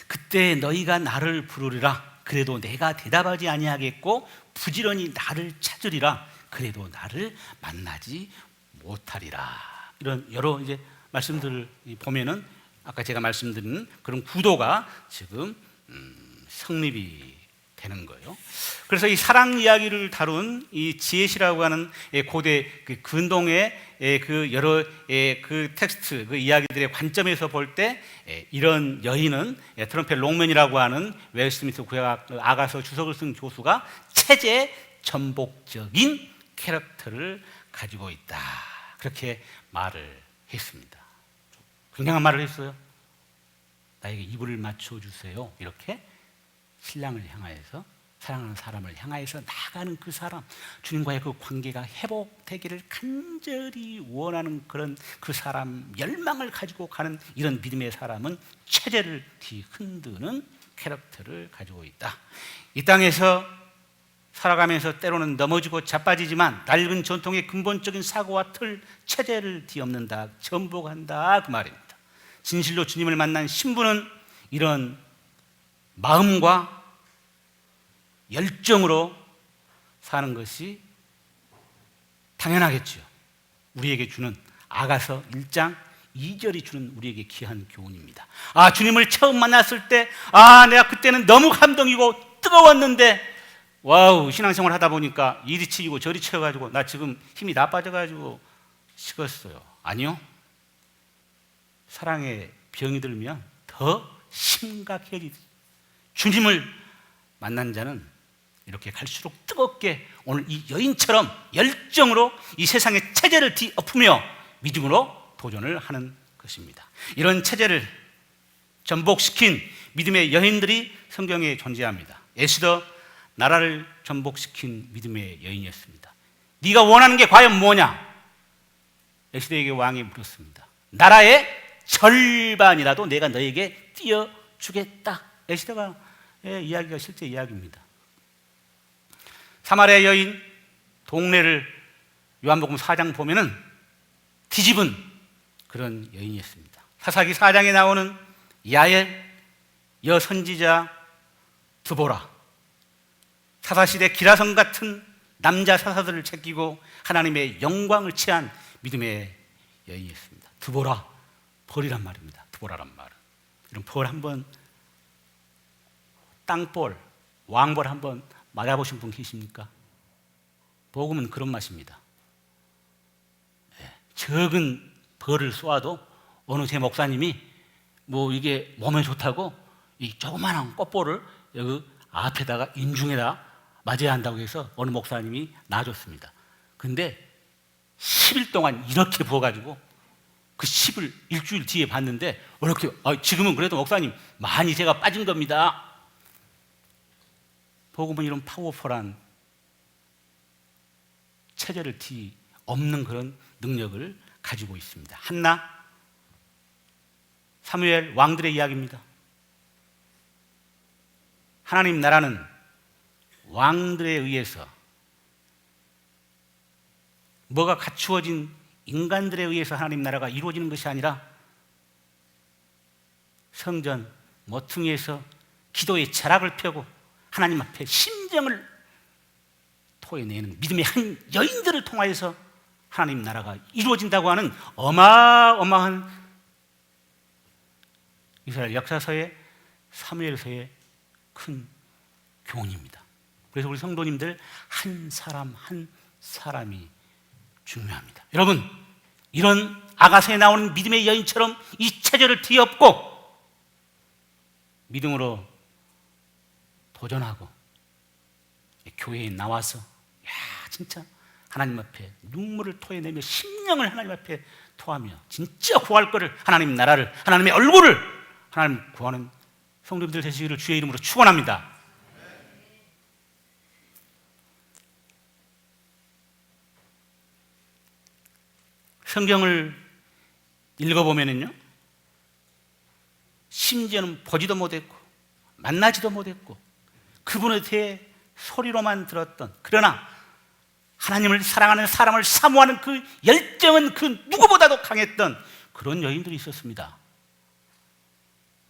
Speaker 1: 그때 너희가 나를 부르리라 그래도 내가 대답하지 아니하겠고 부지런히 나를 찾으리라 그래도 나를 만나지 못하리라. 이런 여러 이제 말씀들을 보면은 아까 제가 말씀드린 그런 구도가 지금 성립이 되는 거예요. 그래서 이 사랑 이야기를 다룬 이 지혜시라고 하는 고대 그 근동의 그 여러 그 텍스트 그 이야기들의 관점에서 볼 때 이런 여인은 트럼펫 롱맨이라고 하는 웨스트민스터 구약 아가서 주석을 쓴 교수가 체제 전복적인 캐릭터를 가지고 있다, 그렇게 말을 했습니다. 굉장한 말을 했어요. 나에게 이불을 맞춰주세요. 이렇게 신랑을 향하여서, 사랑하는 사람을 향하여서 나가는 그 사람, 주님과의 그 관계가 회복되기를 간절히 원하는 그런 그 사람 열망을 가지고 가는 이런 믿음의 사람은 체제를 뒤흔드는 캐릭터를 가지고 있다. 이 땅에서 살아가면서 때로는 넘어지고 자빠지지만 낡은 전통의 근본적인 사고와 틀, 체제를 뒤엎는다, 전복한다, 그 말입니다. 진실로 주님을 만난 신부는 이런 마음과 열정으로 사는 것이 당연하겠죠. 우리에게 주는 아가서 1장 2절이 주는 우리에게 귀한 교훈입니다. 아, 주님을 처음 만났을 때, 내가 그때는 너무 감동이고 뜨거웠는데, 와우, 신앙생활 하다 보니까 이리 치이고 저리 치여가지고 나 지금 힘이 나빠져가지고 식었어요. 아니요. 사랑에 병이 들면 더 심각해지죠. 주님을 만난 자는 이렇게 갈수록 뜨겁게 오늘 이 여인처럼 열정으로 이 세상의 체제를 뒤엎으며 믿음으로 도전을 하는 것입니다. 이런 체제를 전복시킨 믿음의 여인들이 성경에 존재합니다. 에스더, 나라를 전복시킨 믿음의 여인이었습니다. 네가 원하는 게 과연 뭐냐? 에스더에게 왕이 물었습니다. 나라의 절반이라도 내가 너에게 띄워주겠다. 에스더가 이야기가 실제 이야기입니다. 사마리아 여인, 동네를 요한복음 4장 보면은 뒤집은 그런 여인이었습니다. 사사기 4장에 나오는 야엘, 여선지자 드보라, 사사시대 기라성 같은 남자 사사들을 제끼고 하나님의 영광을 취한 믿음의 여인이었습니다. 드보라, 벌이란 말입니다. 드보라란 말은. 이런 벌 한번, 땅벌, 왕벌 한번 맞아보신 분 계십니까? 복음은 그런 맛입니다. 적은 벌을 쏘아도 어느 제 목사님이 뭐 이게 몸에 좋다고 이 조그마한 꽃볼을 여기 앞에다가 인중에다 맞아야 한다고 해서 어느 목사님이 놔줬습니다. 근데 10일 동안 이렇게 부어가지고 그 10을 일주일 뒤에 봤는데 이렇게 지금은 그래도 목사님 많이 제가 빠진 겁니다. 복음은 이런 파워풀한 체제를 뒤엎는 그런 능력을 가지고 있습니다. 한나, 사무엘 왕들의 이야기입니다. 하나님 나라는 왕들에 의해서, 뭐가 갖추어진 인간들에 의해서 하나님 나라가 이루어지는 것이 아니라 성전 모퉁이에서 기도의 자락을 펴고 하나님 앞에 심정을 토해내는 믿음의 한 여인들을 통하여서 하나님 나라가 이루어진다고 하는 어마어마한 이스라엘 역사서의, 사무엘서의 큰 교훈입니다. 그래서 우리 성도님들 한 사람 한 사람이 중요합니다. 여러분, 이런 아가서에 나오는 믿음의 여인처럼 이 체절을 뒤엎고 믿음으로 도전하고 교회에 나와서 진짜 하나님 앞에 눈물을 토해내며 심령을 하나님 앞에 토하며 진짜 구할 거를, 하나님 나라를, 하나님의 얼굴을 하나님 구하는 성도님들 되시기를 주의 이름으로 축원합니다. 성경을 읽어보면은요, 심지어는 보지도 못했고 만나지도 못했고 그분에 대해 소리로만 들었던, 그러나 하나님을 사랑하는 사람을 사모하는 그 열정은 그 누구보다도 강했던 그런 여인들이 있었습니다.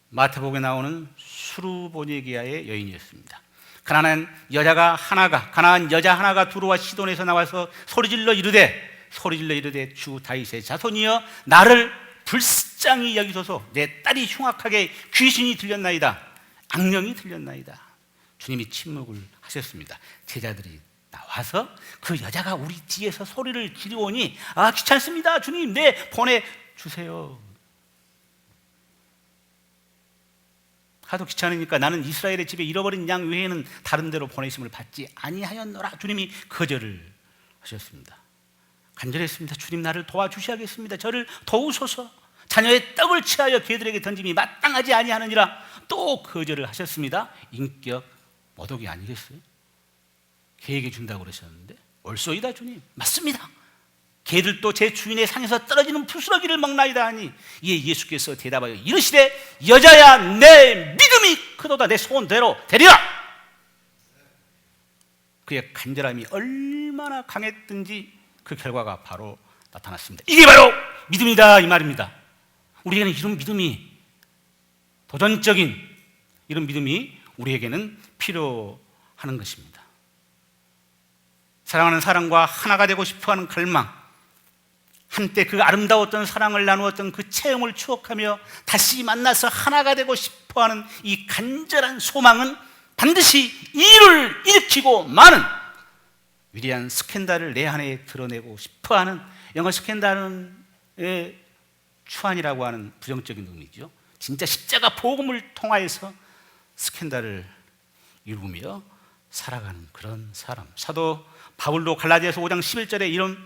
Speaker 1: 마태복음에 나오는 수르보니게아의 여인이었습니다. 가난한 여자 하나가 두로와 시돈에서 나와서 소리질러 이르되 주 다윗의 자손이여 나를 불쌍히 여기소서. 내 딸이 흉악하게 귀신이 들렸나이다, 악령이 들렸나이다. 주님이 침묵을 하셨습니다. 제자들이 나와서 그 여자가 우리 뒤에서 소리를 지르오니 귀찮습니다 주님, 네 보내주세요. 하도 귀찮으니까 나는 이스라엘의 집에 잃어버린 양 외에는 다른 데로 보내심을 받지 아니하였노라. 주님이 거절을 하셨습니다. 간절했습니다. 주님, 나를 도와주셔야겠습니다. 저를 도우소서. 자녀의 떡을 취하여 개들에게 던짐이 마땅하지 아니하느니라. 또 거절을 하셨습니다. 인격 모독이 아니겠어요? 개에게 준다고 그러셨는데 옳소이다 주님, 맞습니다. 개들도 제 주인의 상에서 떨어지는 부스러기를 먹나이다 하니 이에 예수께서 대답하여 이르시되 여자야, 내 믿음이 크도다. 내 소원대로 되리라. 그의 간절함이 얼마나 강했든지 그 결과가 바로 나타났습니다. 이게 바로 믿음이다 이 말입니다. 우리에게는 이런 믿음이, 도전적인 이런 믿음이 우리에게는 필요한 것입니다. 사랑하는 사람과 하나가 되고 싶어하는 갈망, 한때 그 아름다웠던 사랑을 나누었던 그 체험을 추억하며 다시 만나서 하나가 되고 싶어하는 이 간절한 소망은 반드시 일을 일으키고 마는 위대한 스캔들을 내 안에 드러내고 싶어하는, 영어 스캔들은 추한이라고 하는 부정적인 의미죠. 진짜 십자가 복음을 통하여서 스캔들을 이루며 살아가는 그런 사람. 사도 바울도 갈라디아서 5장 11절에 이런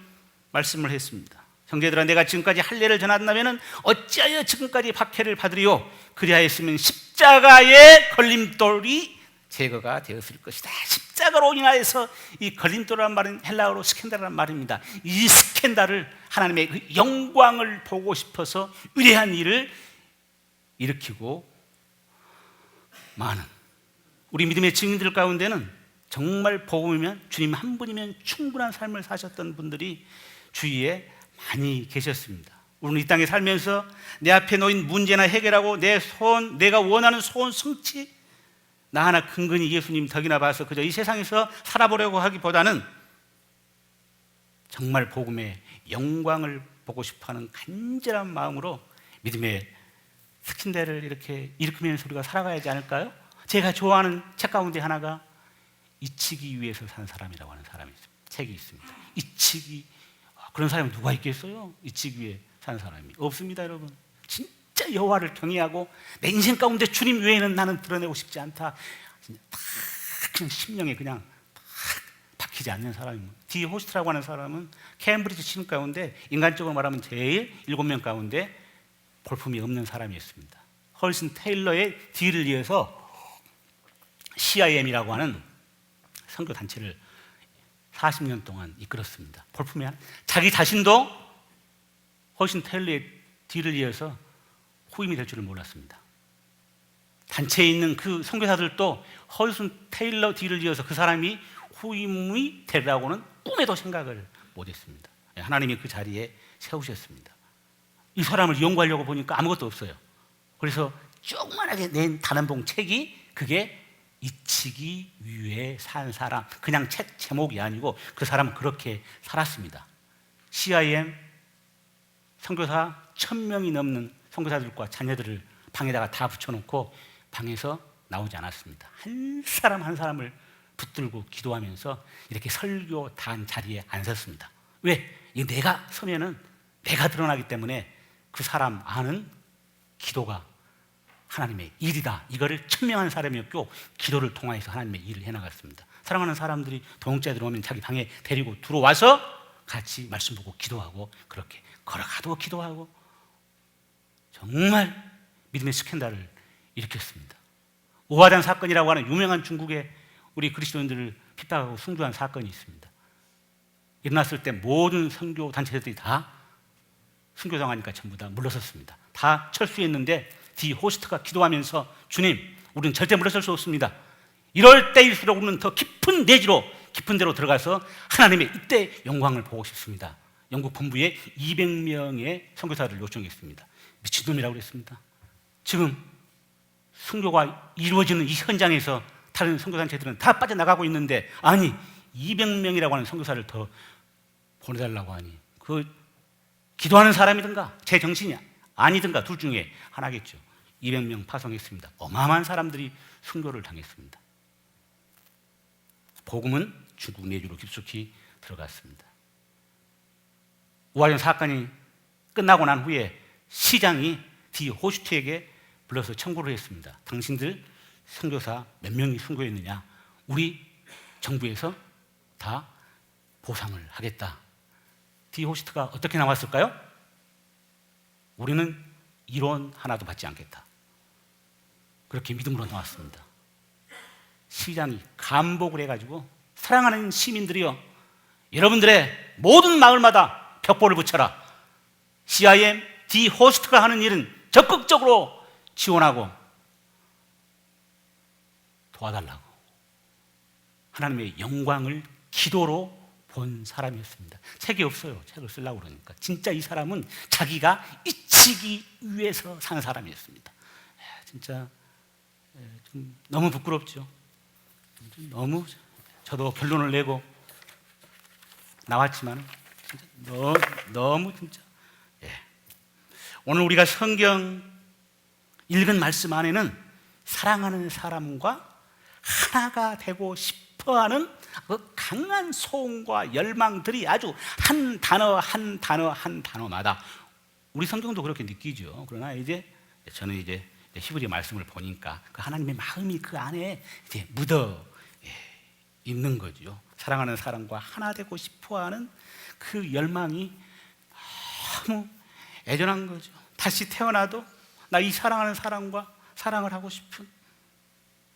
Speaker 1: 말씀을 했습니다. 형제들아, 내가 지금까지 할례를 전한다면 어찌하여 지금까지 박해를 받으리요? 그리하였으면 십자가의 걸림돌이 제거가 되었을 것이다. 십자가로 인하여서 이 걸림돌이라는 말은 헬라어로 스캔들이라는 말입니다. 이 스캔들을 하나님의 그 영광을 보고 싶어서 위대한 일을 일으키고 많은 우리 믿음의 증인들 가운데는 정말 복음이면 주님 한 분이면 충분한 삶을 사셨던 분들이 주위에 많이 계셨습니다. 우리는 이 땅에 살면서 내 앞에 놓인 문제나 해결하고 내가 원하는 소원 성취, 나 하나 근근히 예수님 덕이나 봐서 그저 이 세상에서 살아보려고 하기보다는 정말 복음의 영광을 보고 싶어하는 간절한 마음으로 믿음의 스킨들을 이렇게 일으키면서 우리가 살아가야지 않을까요? 제가 좋아하는 책 가운데 하나가 잊히기 위해서 산 사람이라고 하는 사람이 있습니다. 책이 있습니다. 잊히기, 그런 사람이 누가 있겠어요? 잊히기 위해 산 사람이 없습니다. 여러분, 진짜 여호와를 경외하고 내 인생 가운데 주님 외에는 나는 드러내고 싶지 않다, 그냥 심령에 그냥 박히지 않는 사람입니다. 디 호스트라고 하는 사람은 케임브리지 신학 가운데 인간적으로 말하면 제일 7명 가운데 볼품이 없는 사람이었습니다. 헐슨 테일러의 뒤를 이어서 CIM이라고 하는 선교 단체를 40년 동안 이끌었습니다. 볼품이 자기 자신도 헐슨 테일러의 뒤를 이어서 후임이 될 줄을 몰랐습니다. 단체에 있는 그 선교사들도 헐슨 테일러 뒤를 이어서 그 사람이 후임이 되라고는 꿈에도 생각을 못했습니다. 하나님이 그 자리에 세우셨습니다. 이 사람을 연구하려고 보니까 아무것도 없어요. 그래서 조그만하게 낸 단원봉 책이 그게 잊히기 위해 산 사람, 그냥 책 제목이 아니고 그 사람은 그렇게 살았습니다. CIM 선교사 1000명이 넘는 선교사들과 자녀들을 방에다가 다 붙여놓고 방에서 나오지 않았습니다. 한 사람 한 사람을 붙들고 기도하면서 이렇게 설교단 자리에 앉았습니다. 왜? 내가 서면은 내가 드러나기 때문에 그 사람 안은 기도가 하나님의 일이다. 이거를 천명한 사람이었고 기도를 통해서 하나님의 일을 해나갔습니다. 사랑하는 사람들이 동역자에 들어오면 자기 방에 데리고 들어와서 같이 말씀 보고 기도하고 그렇게 걸어가도 기도하고 정말 믿음의 스캔들을 일으켰습니다. 오화단 사건이라고 하는 유명한 중국의 우리 그리스도인들을 핍박하고 순교한 사건이 있습니다. 일어났을 때 모든 선교 단체들이 다 순교당하니까 전부 다 물러섰습니다. 다 철수했는데 디 호스트가 기도하면서 주님, 우리는 절대 물러설 수 없습니다. 이럴 때일수록 우리는 더 깊은 내지로 깊은 데로 들어가서 하나님의 이때 영광을 보고 싶습니다. 영국 본부에 200명의 선교사를 요청했습니다. 미친놈이라고 그랬습니다. 지금 순교가 이루어지는 이 현장에서 다른 선교단체들은 다 빠져나가고 있는데 아니 200명이라고 하는 선교사를 더 보내달라고 하니 그 기도하는 사람이든가 제 정신이 아니든가 둘 중에 하나겠죠. 200명 파송했습니다. 어마어마한 사람들이 순교를 당했습니다. 복음은 중국 내주로 깊숙이 들어갔습니다. 우화전 사건이 끝나고 난 후에 시장이 디 호스트에게 불러서 청구를 했습니다. 당신들 선교사 몇 명이 순교했느냐? 우리 정부에서 다 보상을 하겠다. 디 호스트가 어떻게 나왔을까요? 우리는 이론 하나도 받지 않겠다. 그렇게 믿음으로 나왔습니다. 시장이 감복을 해가지고 사랑하는 시민들이여 여러분들의 모든 마을마다 벽보를 붙여라. CIM, 디 호스트가 하는 일은 적극적으로 지원하고 도와달라고 하나님의 영광을 기도로 본 사람이었습니다. 책이 없어요. 책을 쓰려고 그러니까 진짜 이 사람은 자기가 잊히기 위해서 산 사람이었습니다. 진짜 좀 너무 부끄럽죠. 너무 저도 결론을 내고 나왔지만 진짜 너무 진짜 오늘 우리가 성경 읽은 말씀 안에는 사랑하는 사람과 하나가 되고 싶어하는 그 강한 소원과 열망들이 아주 한 단어 한 단어마다 우리 성경도 그렇게 느끼죠. 그러나 저는 이제 히브리 말씀을 보니까 그 하나님의 마음이 그 안에 이제 묻어 있는 거죠. 사랑하는 사람과 하나 되고 싶어하는 그 열망이 너무 애절한 거죠. 다시 태어나도 나 이 사랑하는 사람과 사랑을 하고 싶은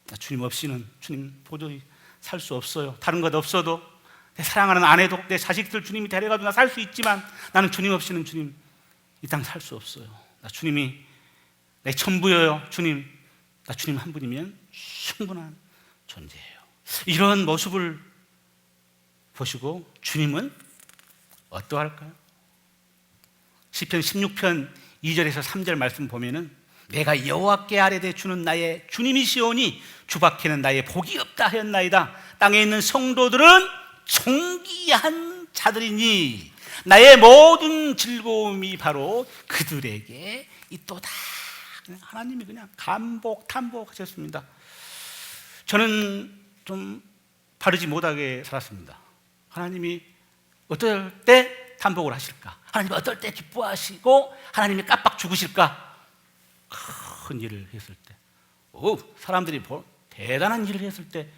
Speaker 1: 나 주님 없이는 주님 도저히 살 수 없어요. 다른 것 없어도 내 사랑하는 아내도 내 자식들 주님이 데려가도 나 살 수 있지만 나는 주님 없이는 주님 이 땅 살 수 없어요. 나 주님이 내 전부예요. 주님, 나 주님 한 분이면 충분한 존재예요. 이런 모습을 보시고 주님은 어떠할까요? 시편 16편 2절에서 3절 말씀 보면은 내가 여호와께 아뢰되 주는 나의 주님이시오니 주밖에는 나의 복이 없다 하였나이다. 땅에 있는 성도들은 존귀한 자들이니 나의 모든 즐거움이 바로 그들에게 있도다. 하나님이 그냥 탄복하셨습니다. 저는 좀 바르지 못하게 살았습니다. 하나님이 어떨 때 탄복을 하실까? 하나님이 어떨 때 기뻐하시고 하나님이 깜빡 죽으실까? 큰 일을 했을 때, 사람들이 대단한 일을 했을 때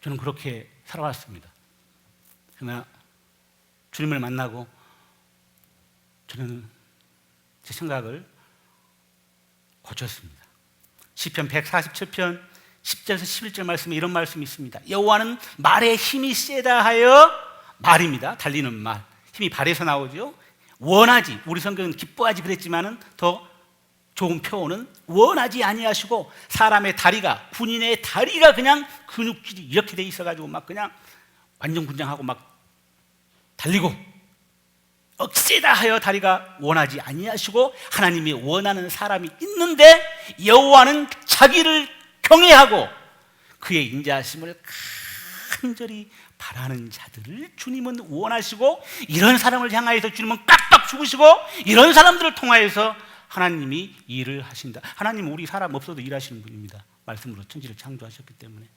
Speaker 1: 저는 그렇게 살아왔습니다. 그러나 주님을 만나고 저는 제 생각을 고쳤습니다. 시편 147편 10절에서 11절 말씀에 이런 말씀이 있습니다. 여호와는 말에 힘이 세다 하여 말입니다. 달리는 말. 힘이 발에서 나오죠. 원하지. 우리 성경은 기뻐하지 그랬지만은 더 좋은 표현은 원하지 아니하시고 사람의 다리가 군인의 다리가 그냥 근육질이 이렇게 돼 있어가지고 막 그냥 완전 군장하고 막 달리고 억세다 하여 다리가 원하지 아니하시고 하나님이 원하는 사람이 있는데 여호와는 자기를 경외하고 그의 인자하심을 간절히 바라는 자들을 주님은 원하시고 이런 사람을 향하여서 주님은 깍깍 죽으시고 이런 사람들을 통하여서 하나님이 일을 하신다. 하나님은 우리 사람 없어도 일하시는 분입니다. 말씀으로 천지를 창조하셨기 때문에.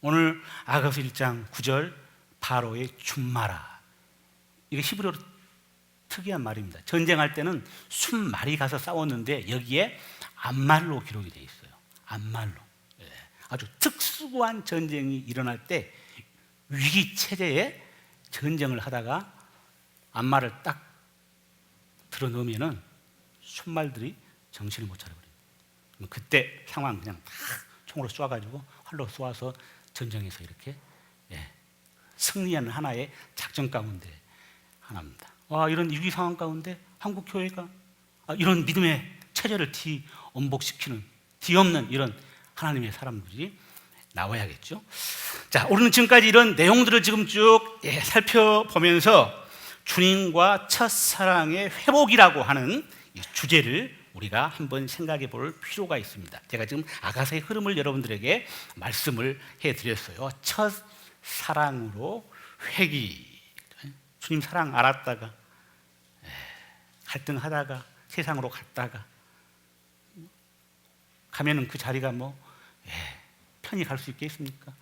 Speaker 1: 오늘 아가서 1장 9절 바로의 준마라. 이게 히브리어로 특이한 말입니다. 전쟁할 때는 순말이 가서 싸웠는데 여기에 암말로 기록이 되어 있어요. 암말로. 아주 특수한 전쟁이 일어날 때 위기 체제에 전쟁을 하다가 암말을 딱 들어놓으면은 순말들이 정신을 못 차려버려요. 그때 상황 그냥 다 총으로 쏴가지고 활로 쏘아서 전쟁에서 이렇게 승리하는 하나의 작전 가운데 하나입니다. 이런 위기 상황 가운데 한국 교회가 이런 믿음의 체제를 뒤엄복시키는 뒤엎는 이런 하나님의 사람들이 나와야겠죠. 자, 우리는 지금까지 이런 내용들을 지금 쭉 살펴보면서 주님과 첫사랑의 회복이라고 하는 이 주제를 우리가 한번 생각해 볼 필요가 있습니다. 제가 지금 아가서의 흐름을 여러분들에게 말씀을 해드렸어요. 첫사랑으로 회귀. 주님 사랑 알았다가 갈등하다가 세상으로 갔다가 가면은 그 자리가 편히 갈 수 있겠습니까?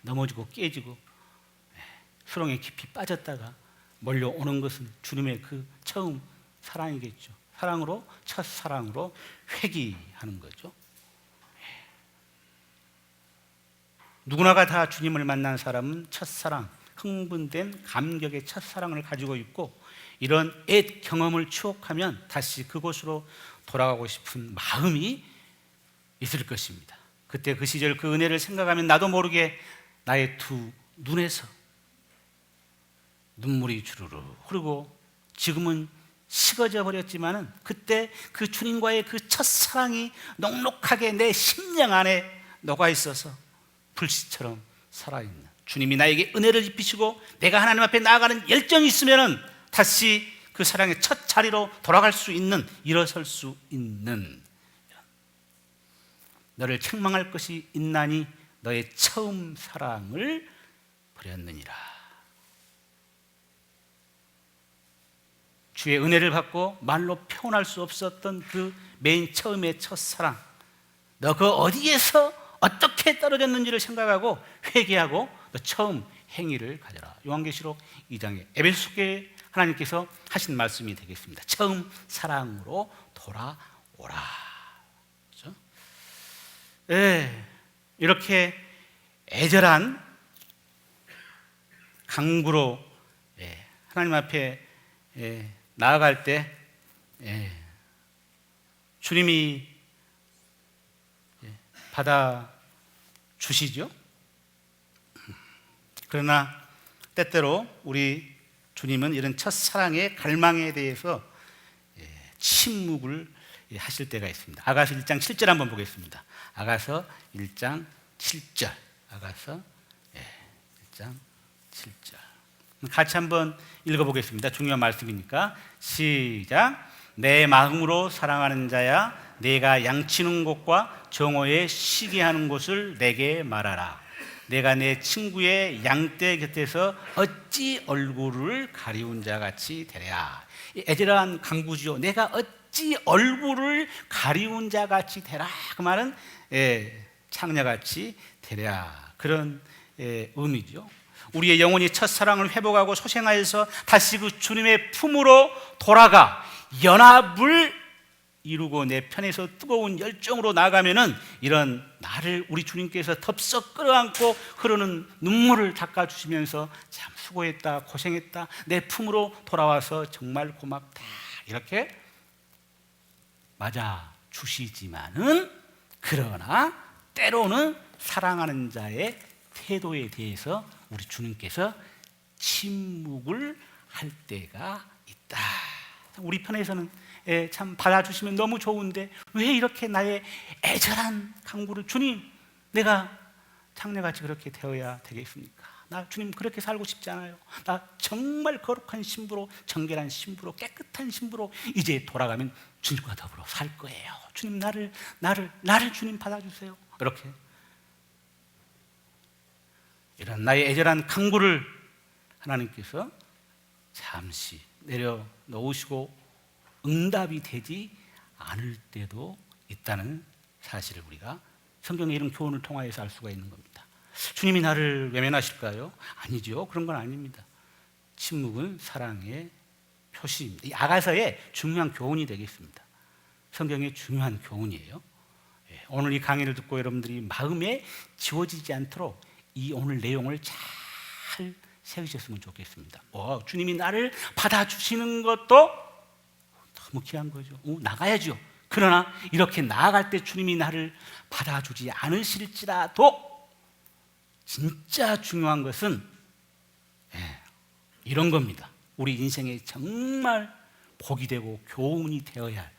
Speaker 1: 넘어지고 깨지고 수렁에 깊이 빠졌다가 몰려오는 것은 주님의 그 처음 사랑이겠죠. 사랑으로 첫사랑으로 회귀하는 거죠. 누구나가 다 주님을 만난 사람은 첫사랑, 흥분된 감격의 첫사랑을 가지고 있고 이런 옛 경험을 추억하면 다시 그곳으로 돌아가고 싶은 마음이 있을 것입니다. 그때 그 시절 그 은혜를 생각하면 나도 모르게 나의 두 눈에서 눈물이 주르르 흐르고 지금은 식어져 버렸지만은 그때 그 주님과의 그 첫사랑이 넉넉하게 내 심령 안에 녹아 있어서 불씨처럼 살아있는 주님이 나에게 은혜를 입히시고 내가 하나님 앞에 나아가는 열정이 있으면은 다시 그 사랑의 첫 자리로 돌아갈 수 있는, 일어설 수 있는, 너를 책망할 것이 있나니 너의 처음 사랑을 버렸느니라. 주의 은혜를 받고 말로 표현할 수 없었던 그 맨 처음의 첫사랑, 너 그 어디에서 어떻게 떨어졌는지를 생각하고 회개하고 너 처음 행위를 가져라. 요한계시록 2장에 에베소서에 하나님께서 하신 말씀이 되겠습니다. 처음 사랑으로 돌아오라. 그렇죠? 이렇게 애절한 강구로 하나님 앞에 나아갈 때 주님이 받아주시죠. 그러나 때때로 우리 주님은 이런 첫사랑의 갈망에 대해서 침묵을 하실 때가 있습니다. 아가서 1장 7절 한번 보겠습니다. 아가서 1장 7절. 아가서 1장 7절. 같이 한번 읽어보겠습니다. 중요한 말씀이니까 시작. 내 마음으로 사랑하는 자야, 내가 양치는 곳과 정오에 쉬게 하는 곳을 내게 말하라. 내가 내 친구의 양떼 곁에서 어찌 얼굴을 가리운 자같이 되랴. 애절한 강구죠. 내가 어찌 얼굴을 가리운 자같이 되라. 그 말은 창녀같이 되랴. 그런 의미죠. 우리의 영혼이 첫사랑을 회복하고 소생하여서 다시 그 주님의 품으로 돌아가 연합을 이루고 내 편에서 뜨거운 열정으로 나가면은 이런 나를 우리 주님께서 덥석 끌어안고 흐르는 눈물을 닦아주시면서 참 수고했다, 고생했다, 내 품으로 돌아와서 정말 고맙다 이렇게 맞아 주시지만은 그러나 때로는 사랑하는 자의 태도에 대해서 우리 주님께서 침묵을 할 때가 있다. 우리 편에서는 참 받아주시면 너무 좋은데 왜 이렇게 나의 애절한 강구를 주님, 내가 창녀같이 그렇게 되어야 되겠습니까? 나 주님 그렇게 살고 싶지 않아요. 나 정말 거룩한 신부로, 정결한 신부로, 깨끗한 신부로 이제 돌아가면 주님과 더불어 살 거예요. 주님 나를 주님 받아주세요. 이렇게 이런 나의 애절한 강구를 하나님께서 잠시 내려놓으시고 응답이 되지 않을 때도 있다는 사실을 우리가 성경의 이런 교훈을 통하여서 알 수가 있는 겁니다. 주님이 나를 외면하실까요? 아니죠. 그런 건 아닙니다. 침묵은 사랑의 표시입니다. 이 아가서의 중요한 교훈이 되겠습니다. 성경의 중요한 교훈이에요. 오늘 이 강의를 듣고 여러분들이 마음에 지워지지 않도록 이 오늘 내용을 잘 새기셨으면 좋겠습니다. 주님이 나를 받아주시는 것도 너무 귀한 거죠. 나가야죠. 그러나 이렇게 나아갈 때 주님이 나를 받아주지 않으실지라도 진짜 중요한 것은 이런 겁니다. 우리 인생에 정말 복이 되고 교훈이 되어야 할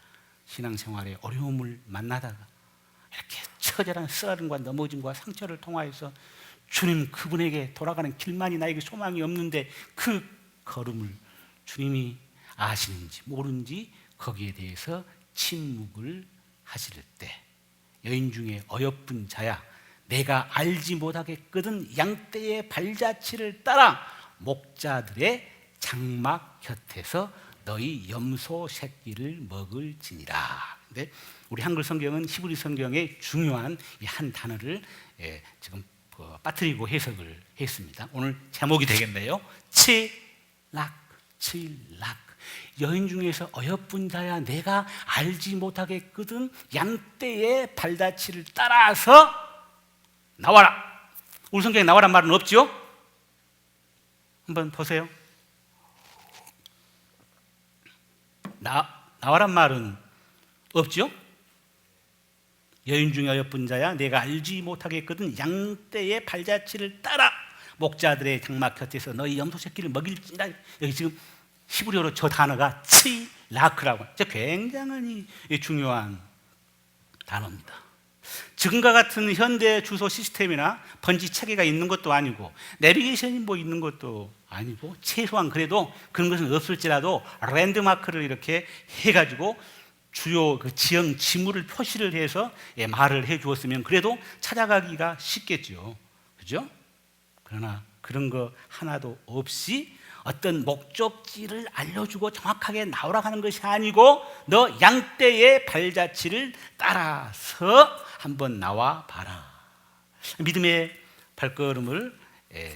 Speaker 1: 신앙생활의 어려움을 만나다가 이렇게 처절한 쓰라림과 넘어짐과 상처를 통하여서 주님 그분에게 돌아가는 길만이 나에게 소망이 없는데 그 걸음을 주님이 아시는지 모르는지 거기에 대해서 침묵을 하실 때 여인 중에 어여쁜 자야 내가 알지 못하겠거든 양떼의 발자취를 따라 목자들의 장막 곁에서 너희 염소 새끼를 먹을지니라. 근데 우리 한글 성경은 히브리 성경의 중요한 이 한 단어를 지금 빠뜨리고 해석을 했습니다. 오늘 제목이 되겠네요. 칠락. 여인 중에서 어여쁜 자야 내가 알지 못하겠거든 양떼의 발자취를 따라서 나와라. 우리 성경에 나와란 말은 없죠? 한번 보세요. 나와란 말은 없죠? 여인 중에 어여쁜 자야 내가 알지 못하겠거든 양떼의 발자취를 따라 목자들의 장막 곁에서 너희 염소 새끼를 먹일지니라. 여기 지금 히브리어로 저 단어가 칠라크라고 굉장히 중요한 단어입니다. 지금과 같은 현대 주소 시스템이나 번지 체계가 있는 것도 아니고 내비게이션이 뭐 있는 것도 아니고 최소한 그래도 그런 것은 없을지라도 랜드마크를 이렇게 해가지고 주요 그 지형 지물을 표시를 해서 말을 해 주었으면 그래도 찾아가기가 쉽겠죠. 그죠? 그러나 그런 거 하나도 없이 어떤 목적지를 알려주고 정확하게 나오라 하는 것이 아니고 너 양떼의 발자취를 따라서 한번 나와 봐라. 믿음의 발걸음을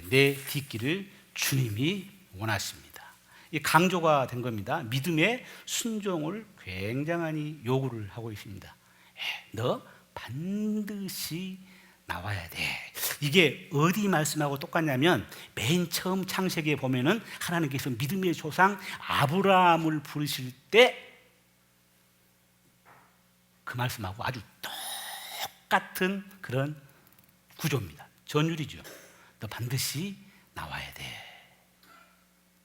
Speaker 1: 내딛기를 주님이 원하십니다. 이 강조가 된 겁니다. 믿음의 순종을 굉장히 요구를 하고 있습니다. 너 반드시 나와야 돼. 이게 어디 말씀하고 똑같냐면 맨 처음 창세기에 보면은 하나님께서 믿음의 조상 아브라함을 부르실 때 그 말씀하고 아주 똑같은 그런 구조입니다. 전율이죠. 너 반드시 나와야 돼.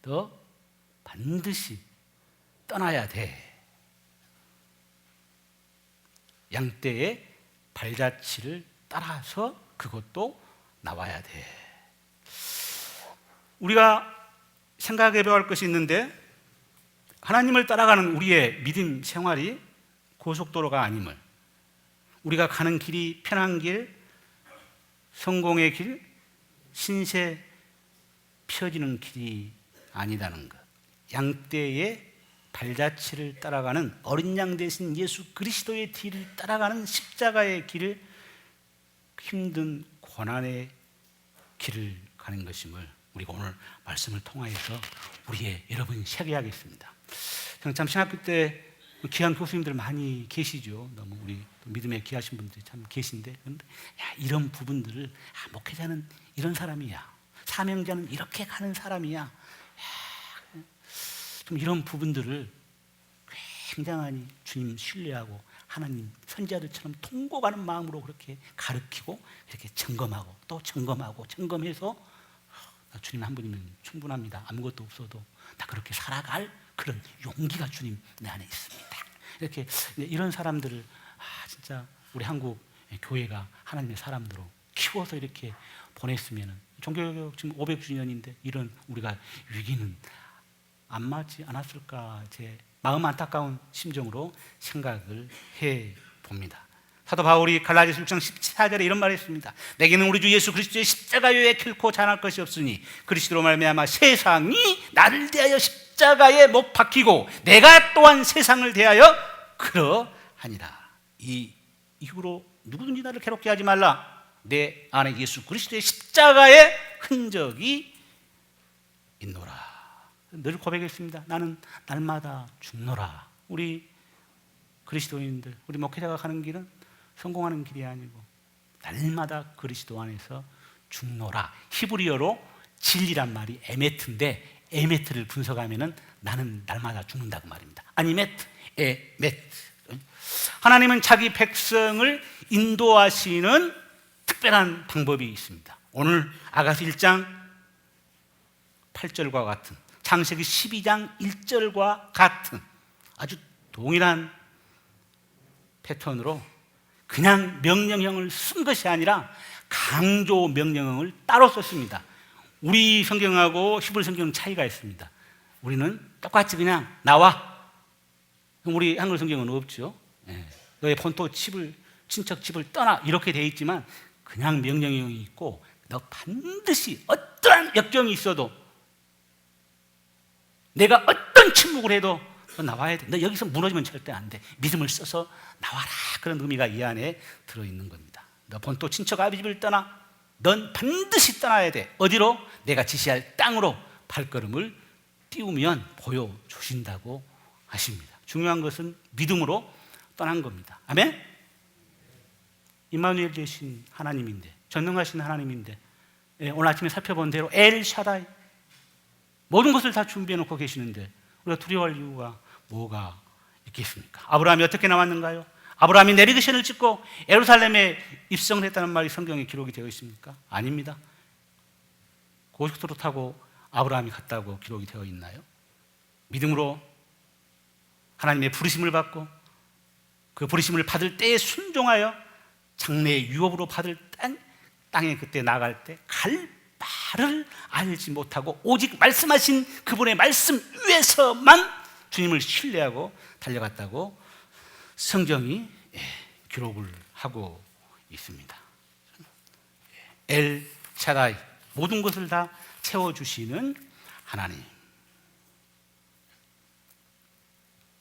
Speaker 1: 너 반드시 떠나야 돼. 양떼의 발자취를 따라서 그것도 나와야 돼. 우리가 생각해 볼 것이 있는데 하나님을 따라가는 우리의 믿음 생활이 고속도로가 아님을, 우리가 가는 길이 편한 길, 성공의 길, 신세 펴지는 길이 아니다는 것. 양떼의 발자취를 따라가는 어린 양 대신 예수 그리스도의 길을 따라가는 십자가의 길을 힘든 고난의 길을 가는 것임을 우리가 오늘 말씀을 통하여서 우리의 여러분이 새겨야겠습니다. 저는 참 신학교 때 귀한 교수님들 많이 계시죠. 너무 우리 믿음에 귀하신 분들이 참 계신데 이런 부분들을 목회자는 이런 사람이야, 사명자는 이렇게 가는 사람이야, 좀 이런 부분들을 굉장히 주님 신뢰하고 하나님 선지자들처럼 통곡하는 마음으로 그렇게 가르치고 이렇게 점검하고 또 점검해서 주님 한 분이면 충분합니다. 아무것도 없어도 다 그렇게 살아갈 그런 용기가 주님 내 안에 있습니다. 이렇게 이런 사람들을 진짜 우리 한국 교회가 하나님의 사람들로 키워서 이렇게 보냈으면 종교개혁 지금 500주년인데 이런 우리가 위기는 안 맞지 않았을까 제 마음 안타까운 심정으로 생각을 해봅니다. 사도 바울이 갈라디아서 6장 14절에 이런 말을 했습니다. 내게는 우리 주 예수 그리스도의 십자가 외에 결코 자랑할 것이 없으니 그리스도로 말미암아 세상이 나를 대하여 십자가에 못 박히고 내가 또한 세상을 대하여 그러하니라. 이 이후로 누구든지 나를 괴롭게 하지 말라. 내 안에 예수 그리스도의 십자가의 흔적이 있노라. 늘 고백했습니다. 나는 날마다 죽노라. 우리 그리스도인들, 우리 목회자가 가는 길은 성공하는 길이 아니고 날마다 그리스도 안에서 죽노라. 히브리어로 진리란 말이 에메트인데 에메트를 분석하면은 나는 날마다 죽는다고 말입니다. 아니메트, 에메트. 하나님은 자기 백성을 인도하시는 특별한 방법이 있습니다. 오늘 아가서 1장 8절과 같은, 창세기 12장 1절과 같은 아주 동일한 패턴으로 그냥 명령형을 쓴 것이 아니라 강조 명령형을 따로 썼습니다. 우리 성경하고 히브리 성경은 차이가 있습니다. 우리는 똑같이 그냥 나와. 우리 한글 성경은 없죠. 너의 본토 집을, 친척 집을 떠나 이렇게 되어 있지만 그냥 명령형이 있고 너 반드시 어떠한 역경이 있어도 내가 어떤 침묵을 해도 너 나와야 돼. 너 여기서 무너지면 절대 안 돼. 믿음을 써서 나와라. 그런 의미가 이 안에 들어있는 겁니다. 너 본토 친척 아비 집을 떠나. 넌 반드시 떠나야 돼. 어디로? 내가 지시할 땅으로 발걸음을 띄우면 보여주신다고 하십니다. 중요한 것은 믿음으로 떠난 겁니다. 아멘? 임마누엘 되신 하나님인데, 전능하신 하나님인데, 오늘 아침에 살펴본 대로 엘 샤다이, 모든 것을 다 준비해 놓고 계시는데 우리가 두려워할 이유가 뭐가 있겠습니까? 아브라함이 어떻게 나왔는가요? 아브라함이 내리그션을 찍고 예루살렘에 입성을 했다는 말이 성경에 기록이 되어 있습니까? 아닙니다. 고속도로 타고 아브라함이 갔다고 기록이 되어 있나요? 믿음으로 하나님의 부르심을 받고 그 부르심을 받을 때에 순종하여 장래의 유업으로 받을 땅에 그때 나갈 때 갈 바를 알지 못하고 오직 말씀하신 그분의 말씀 위에서만 주님을 신뢰하고 달려갔다고 성경이 기록을 하고 있습니다. 엘 샤다이, 모든 것을 다 채워주시는 하나님.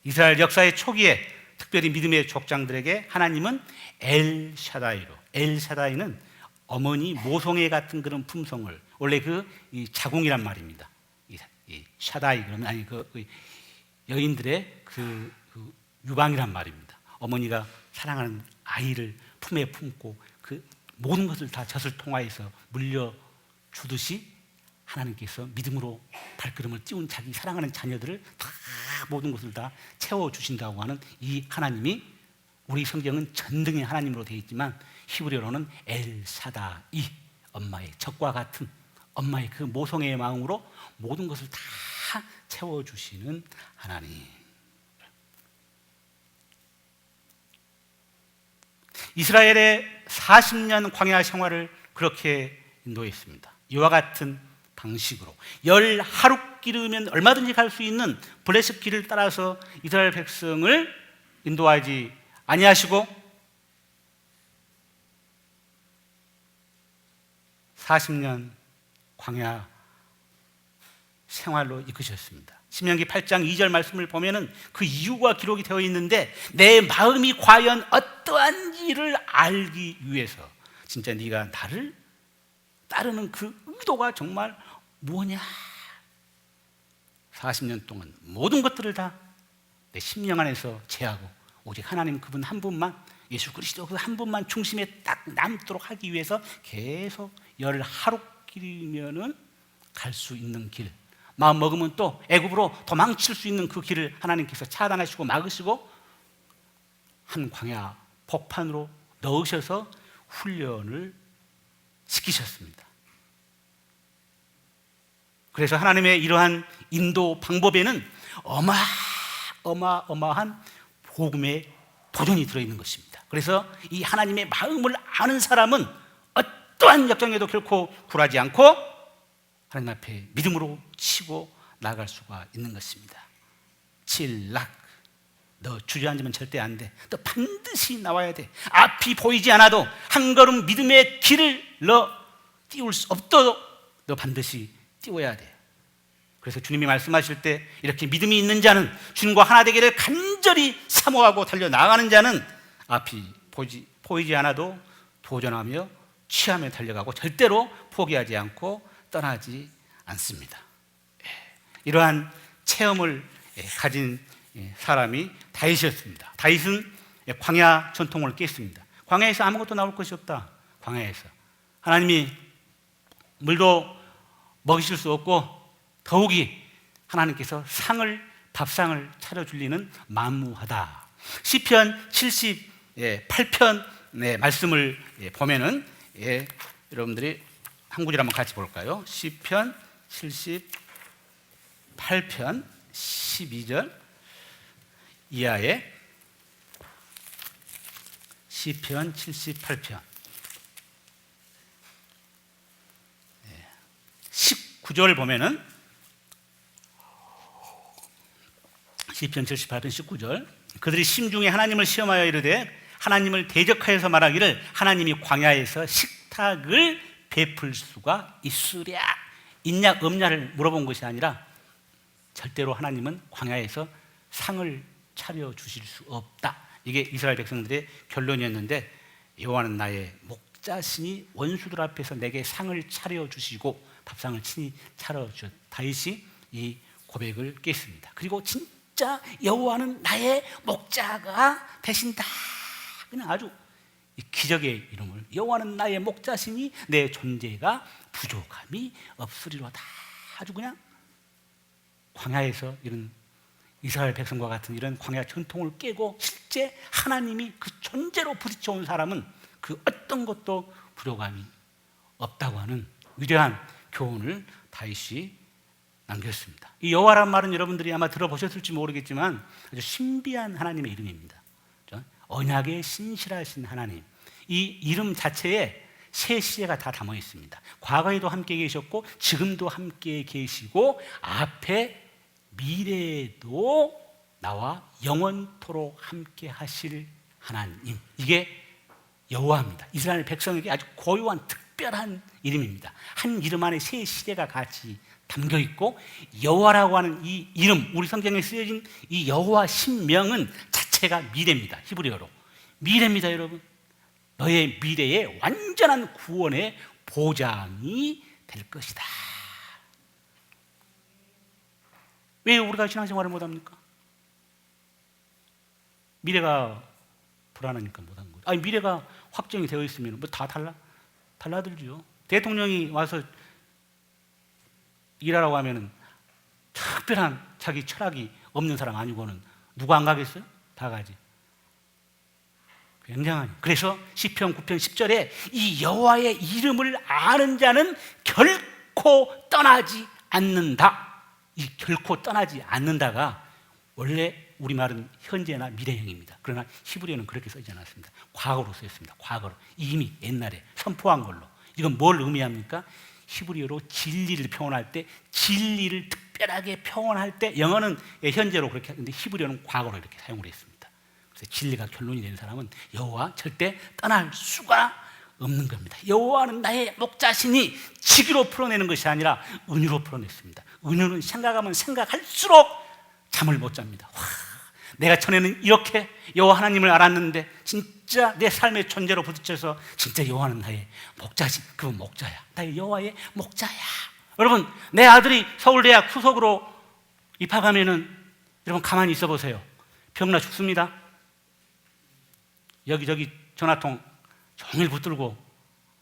Speaker 1: 이스라엘 역사의 초기에 특별히 믿음의 족장들에게 하나님은 엘 샤다이로, 엘 샤다이는 어머니 모성애 같은 그런 품성을, 원래 이 자궁이란 말입니다. 이 샤다이 그러면 아니 그 여인들의 그 유방이란 말입니다. 어머니가 사랑하는 아이를 품에 품고 그 모든 것을 다 젖을 통하여서 물려주듯이 하나님께서 믿음으로 발걸음을 띄운 자기 사랑하는 자녀들을 다 모든 것을 다 채워주신다고 하는 이 하나님이, 우리 성경은 전능의 하나님으로 되어 있지만 히브리어로는 엘 샤다이, 엄마의 젖과 같은 엄마의 그 모성애의 마음으로 모든 것을 다 채워주시는 하나님. 이스라엘의 40년 광야 생활을 그렇게 인도했습니다. 이와 같은 방식으로 열 하루 길이면 얼마든지 갈 수 있는 블레셋 길을 따라서 이스라엘 백성을 인도하지 아니하시고 40년 광야 생활로 이끄셨습니다. 신명기 8장 2절 말씀을 보면은 그 이유가 기록이 되어 있는데, 내 마음이 과연 어떠한지를 알기 위해서 진짜 네가 나를 따르는 그 의도가 정말 뭐냐. 40년 동안 모든 것들을 다 내 심령 안에서 제하고 오직 하나님 그분 한 분만, 예수 그리스도 그 한 분만 중심에 딱 남도록 하기 위해서 계속 열 하루 길이면은 갈 수 있는 길, 마음 먹으면 또 애굽으로 도망칠 수 있는 그 길을 하나님께서 차단하시고 막으시고 한 광야 복판으로 넣으셔서 훈련을 시키셨습니다. 그래서 하나님의 이러한 인도 방법에는 어마어마한 복음의 도전이 들어있는 것입니다. 그래서 이 하나님의 마음을 아는 사람은 어떠한 역경에도 결코 굴하지 않고 하나님 앞에 믿음으로 치고 나아갈 수가 있는 것입니다. 칠락, 너 주저앉으면 절대 안 돼. 너 반드시 나와야 돼. 앞이 보이지 않아도 한 걸음 믿음의 길을 너 띄울 수 없도록 너 반드시 띄워야 돼. 그래서 주님이 말씀하실 때 이렇게 믿음이 있는 자는 주님과 하나 되기를 간절히 사모하고 달려나가는 자는 앞이 보이지 않아도 도전하며 취함에 달려가고 절대로 포기하지 않고 떠나지 않습니다. 이러한 체험을 가진 사람이 다윗이었습니다. 다윗은 광야 전통을 깼습니다. 광야에서 아무것도 나올 것이 없다. 광야에서 하나님이 물도 먹이실 수 없고 더욱이 하나님께서 밥상을 차려줄 리는 만무하다. 시편 78편 말씀을 보면은 여러분들이 한 구절 한번 같이 볼까요? 시편 78편 12절 이하에 시편 78편 19절 보면은 시편 78편 19절 그들이 심중에 하나님을 시험하여 이르되 하나님을 대적하여서 말하기를 하나님이 광야에서 식탁을 베풀 수가 있으랴. 있냐 없냐를 물어본 것이 아니라 절대로 하나님은 광야에서 상을 차려주실 수 없다. 이게 이스라엘 백성들의 결론이었는데 여호와는 나의 목자시니 원수들 앞에서 내게 상을 차려주시고 밥상을 친히 차려주셨다. 다윗이 이 고백을 깼습니다. 그리고 진짜 여호와는 나의 목자가 되신다. 그냥 아주 기적의 이름을 여호와는 나의 목자시니 내 존재가 부족함이 없으리로다. 아주 그냥 광야에서 이런 이스라엘 백성과 같은 이런 광야 전통을 깨고 실제 하나님이 그 존재로 부딪혀온 사람은 그 어떤 것도 부족함이 없다고 하는 위대한 교훈을 다윗이 남겼습니다. 이 여호와란 말은 여러분들이 아마 들어보셨을지 모르겠지만 아주 신비한 하나님의 이름입니다. 언약의 신실하신 하나님. 이 이름 자체에 세 시대가 다 담아 있습니다. 과거에도 함께 계셨고 지금도 함께 계시고 앞에 미래에도 나와 영원토록 함께 하실 하나님. 이게 여호와입니다. 이스라엘 백성에게 아주 고유한 특별한 이름입니다. 한 이름 안에 세 시대가 같이 담겨 있고 여호와라고 하는 이 이름, 우리 성경에 쓰여진 이 여호와 신명은 자체가 미래입니다. 히브리어로 미래입니다. 여러분, 너의 미래에 완전한 구원의 보장이 될 것이다. 왜 우리가 신앙생활을 못합니까? 미래가 불안하니까 못하는 거죠. 아니, 미래가 확정이 되어 있으면 뭐 다 달라들죠. 대통령이 와서 일하라고 하면은 특별한 자기 철학이 없는 사람 아니고는 누가 안 가겠어요? 다 가지. 굉장하니. 그래서 시편 9편 10절에 이 여호와의 이름을 아는 자는 결코 떠나지 않는다. 이 결코 떠나지 않는다가 원래 우리말은 현재나 미래형입니다. 그러나 히브리어는 그렇게 쓰지 않았습니다. 과거로 쓰였습니다. 과거로. 이미 옛날에 선포한 걸로. 이건 뭘 의미합니까? 히브리어로 진리를 표현할 때, 진리를 특별하게 표현할 때, 영어는 현재로 그렇게 하는데 히브리어는 과거로 이렇게 사용을 했습니다. 그래서 진리가 결론이 되는 사람은 여호와 절대 떠날 수가 없는 겁니다. 여호와는 나의 목자시니 직위로 풀어내는 것이 아니라 은유로 풀어냈습니다. 은유는 생각하면 생각할수록 잠을 못 잡니다. 와, 내가 전에는 이렇게 여호와 하나님을 알았는데 진짜 내 삶의 존재로 부딪혀서 진짜 여호와는 나의 목자지. 그 목자야. 나의 여호와의 목자야. 여러분, 내 아들이 서울대학 후속으로 입학하면은 여러분 가만히 있어 보세요. 병나 죽습니다. 여기저기 전화통 종일 붙들고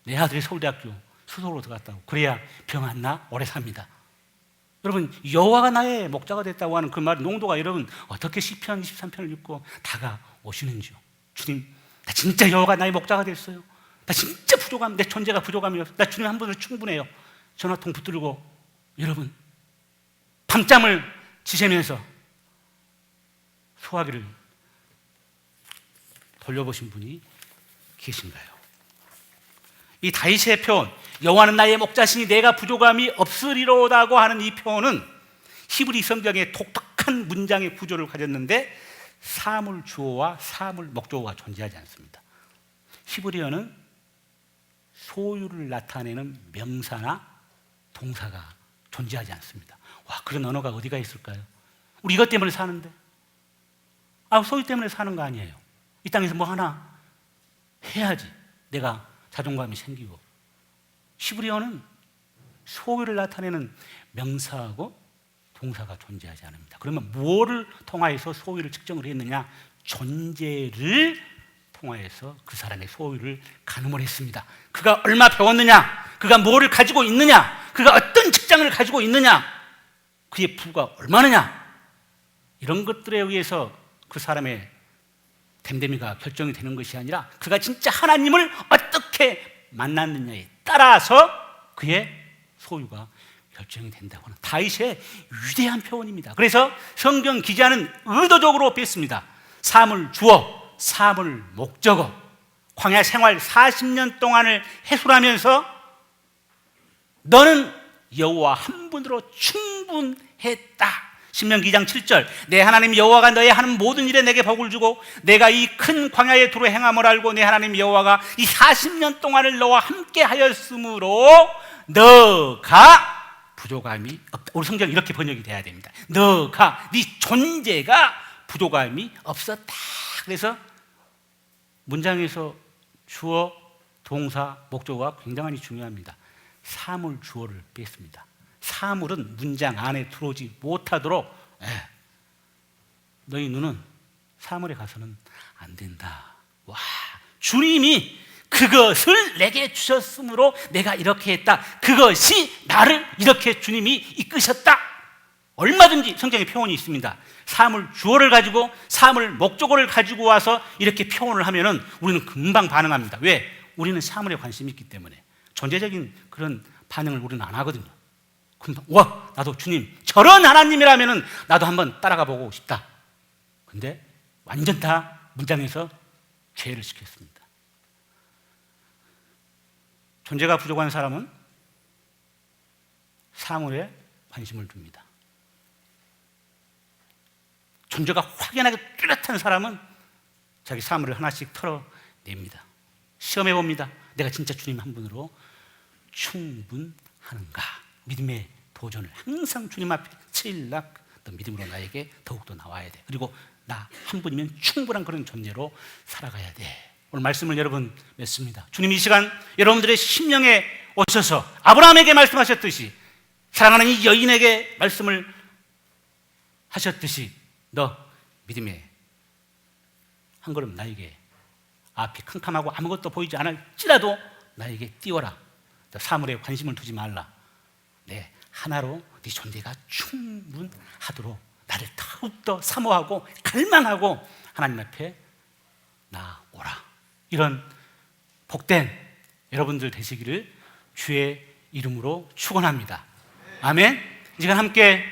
Speaker 1: 내 아들이 서울대학교 수석으로 들어갔다고. 그래야 병 안 나 오래 삽니다. 여러분, 여호와가 나의 목자가 됐다고 하는 그 말 농도가 여러분 어떻게 시편 23편을 읽고 다가오시는지요. 주님, 나 진짜 여호와가 나의 목자가 됐어요. 나 진짜 부족함, 내 존재가 부족함이요. 나 주님 한 분으로 충분해요. 전화통 붙들고 여러분 밤잠을 지새면서 소화기를 돌려보신 분이 계신가요? 이 다윗의 표현, 여호와는 나의 목자시니 내가 부족함이 없으리로다고 하는 이 표현은 히브리 성경의 독특한 문장의 구조를 가졌는데 사물 주어와 사물 목적어가 존재하지 않습니다. 히브리어는 소유를 나타내는 명사나 동사가 존재하지 않습니다. 와, 그런 언어가 어디가 있을까요? 우리 이것 때문에 사는데, 소유 때문에 사는 거 아니에요. 이 땅에서 뭐 하나 해야지 내가 자존감이 생기고, 히브리어는 소유를 나타내는 명사하고 동사가 존재하지 않습니다. 그러면 뭐를 통하여서 소유를 측정을 했느냐? 존재를 통하여서 그 사람의 소유를 가늠을 했습니다. 그가 얼마 배웠느냐? 그가 뭐를 가지고 있느냐? 그가 어떤 직장을 가지고 있느냐? 그의 부가 얼마느냐? 이런 것들에 의해서 그 사람의 됨됨이가 결정이 되는 것이 아니라 그가 진짜 하나님을 어떻게 만났느냐에 따라서 그의 소유가 결정이 된다고 하는 다윗의 위대한 표현입니다. 그래서 성경 기자는 의도적으로 뺐습니다. 사물 주어, 사물 목적어. 광야 생활 40년 동안을 해수하면서 너는 여호와 한 분으로 충분했다. 신명기 2장 7절, 내 하나님 여호와가 너의 하는 모든 일에 내게 복을 주고 내가 이 큰 광야에 두루 행함을 알고 내 하나님 여호와가 이 40년 동안을 너와 함께 하였으므로 너가 부족함이 없다. 우리 성경 이렇게 번역이 돼야 됩니다. 너가, 네 존재가 부족함이 없었다. 그래서 문장에서 주어, 동사, 목적어가 굉장히 중요합니다. 사물 주어를 뺐습니다. 사물은 문장 안에 들어오지 못하도록 너희 눈은 사물에 가서는 안 된다. 와, 주님이 그것을 내게 주셨으므로 내가 이렇게 했다. 그것이 나를 이렇게 주님이 이끄셨다. 얼마든지 성경에 표현이 있습니다. 사물 주어를 가지고 사물 목적어를 가지고 와서 이렇게 표현을 하면은 우리는 금방 반응합니다. 왜? 우리는 사물에 관심이 있기 때문에. 존재적인 그런 반응을 우리는 안 하거든요. 금방 와, 나도 주님 저런 하나님이라면은 나도 한번 따라가 보고 싶다. 근데 완전 다 문장에서 죄를 시켰습니다. 존재가 부족한 사람은 사물에 관심을 둡니다. 존재가 확연하게 뚜렷한 사람은 자기 사물을 하나씩 털어냅니다. 시험해 봅니다. 내가 진짜 주님 한 분으로 충분하는가? 믿음의 도전을 항상 주님 앞에 칠락 너 믿음으로 나에게 더욱더 나와야 돼. 그리고 나 한 분이면 충분한 그런 존재로 살아가야 돼. 오늘 말씀을 여러분 맺습니다. 주님 이 시간 여러분들의 심령에 오셔서 아브라함에게 말씀하셨듯이 사랑하는 이 여인에게 말씀을 하셨듯이 너 믿음에 한 걸음 나에게 앞이 캄캄하고 아무것도 보이지 않을지라도 나에게 띄워라. 사물에 관심을 두지 말라. 내 하나로 네 존재가 충분하도록 나를 더욱더 사모하고 갈망하고 하나님 앞에 나오라. 이런 복된 여러분들 되시기를 주의 이름으로 축원합니다. 아멘. 이 시간 함께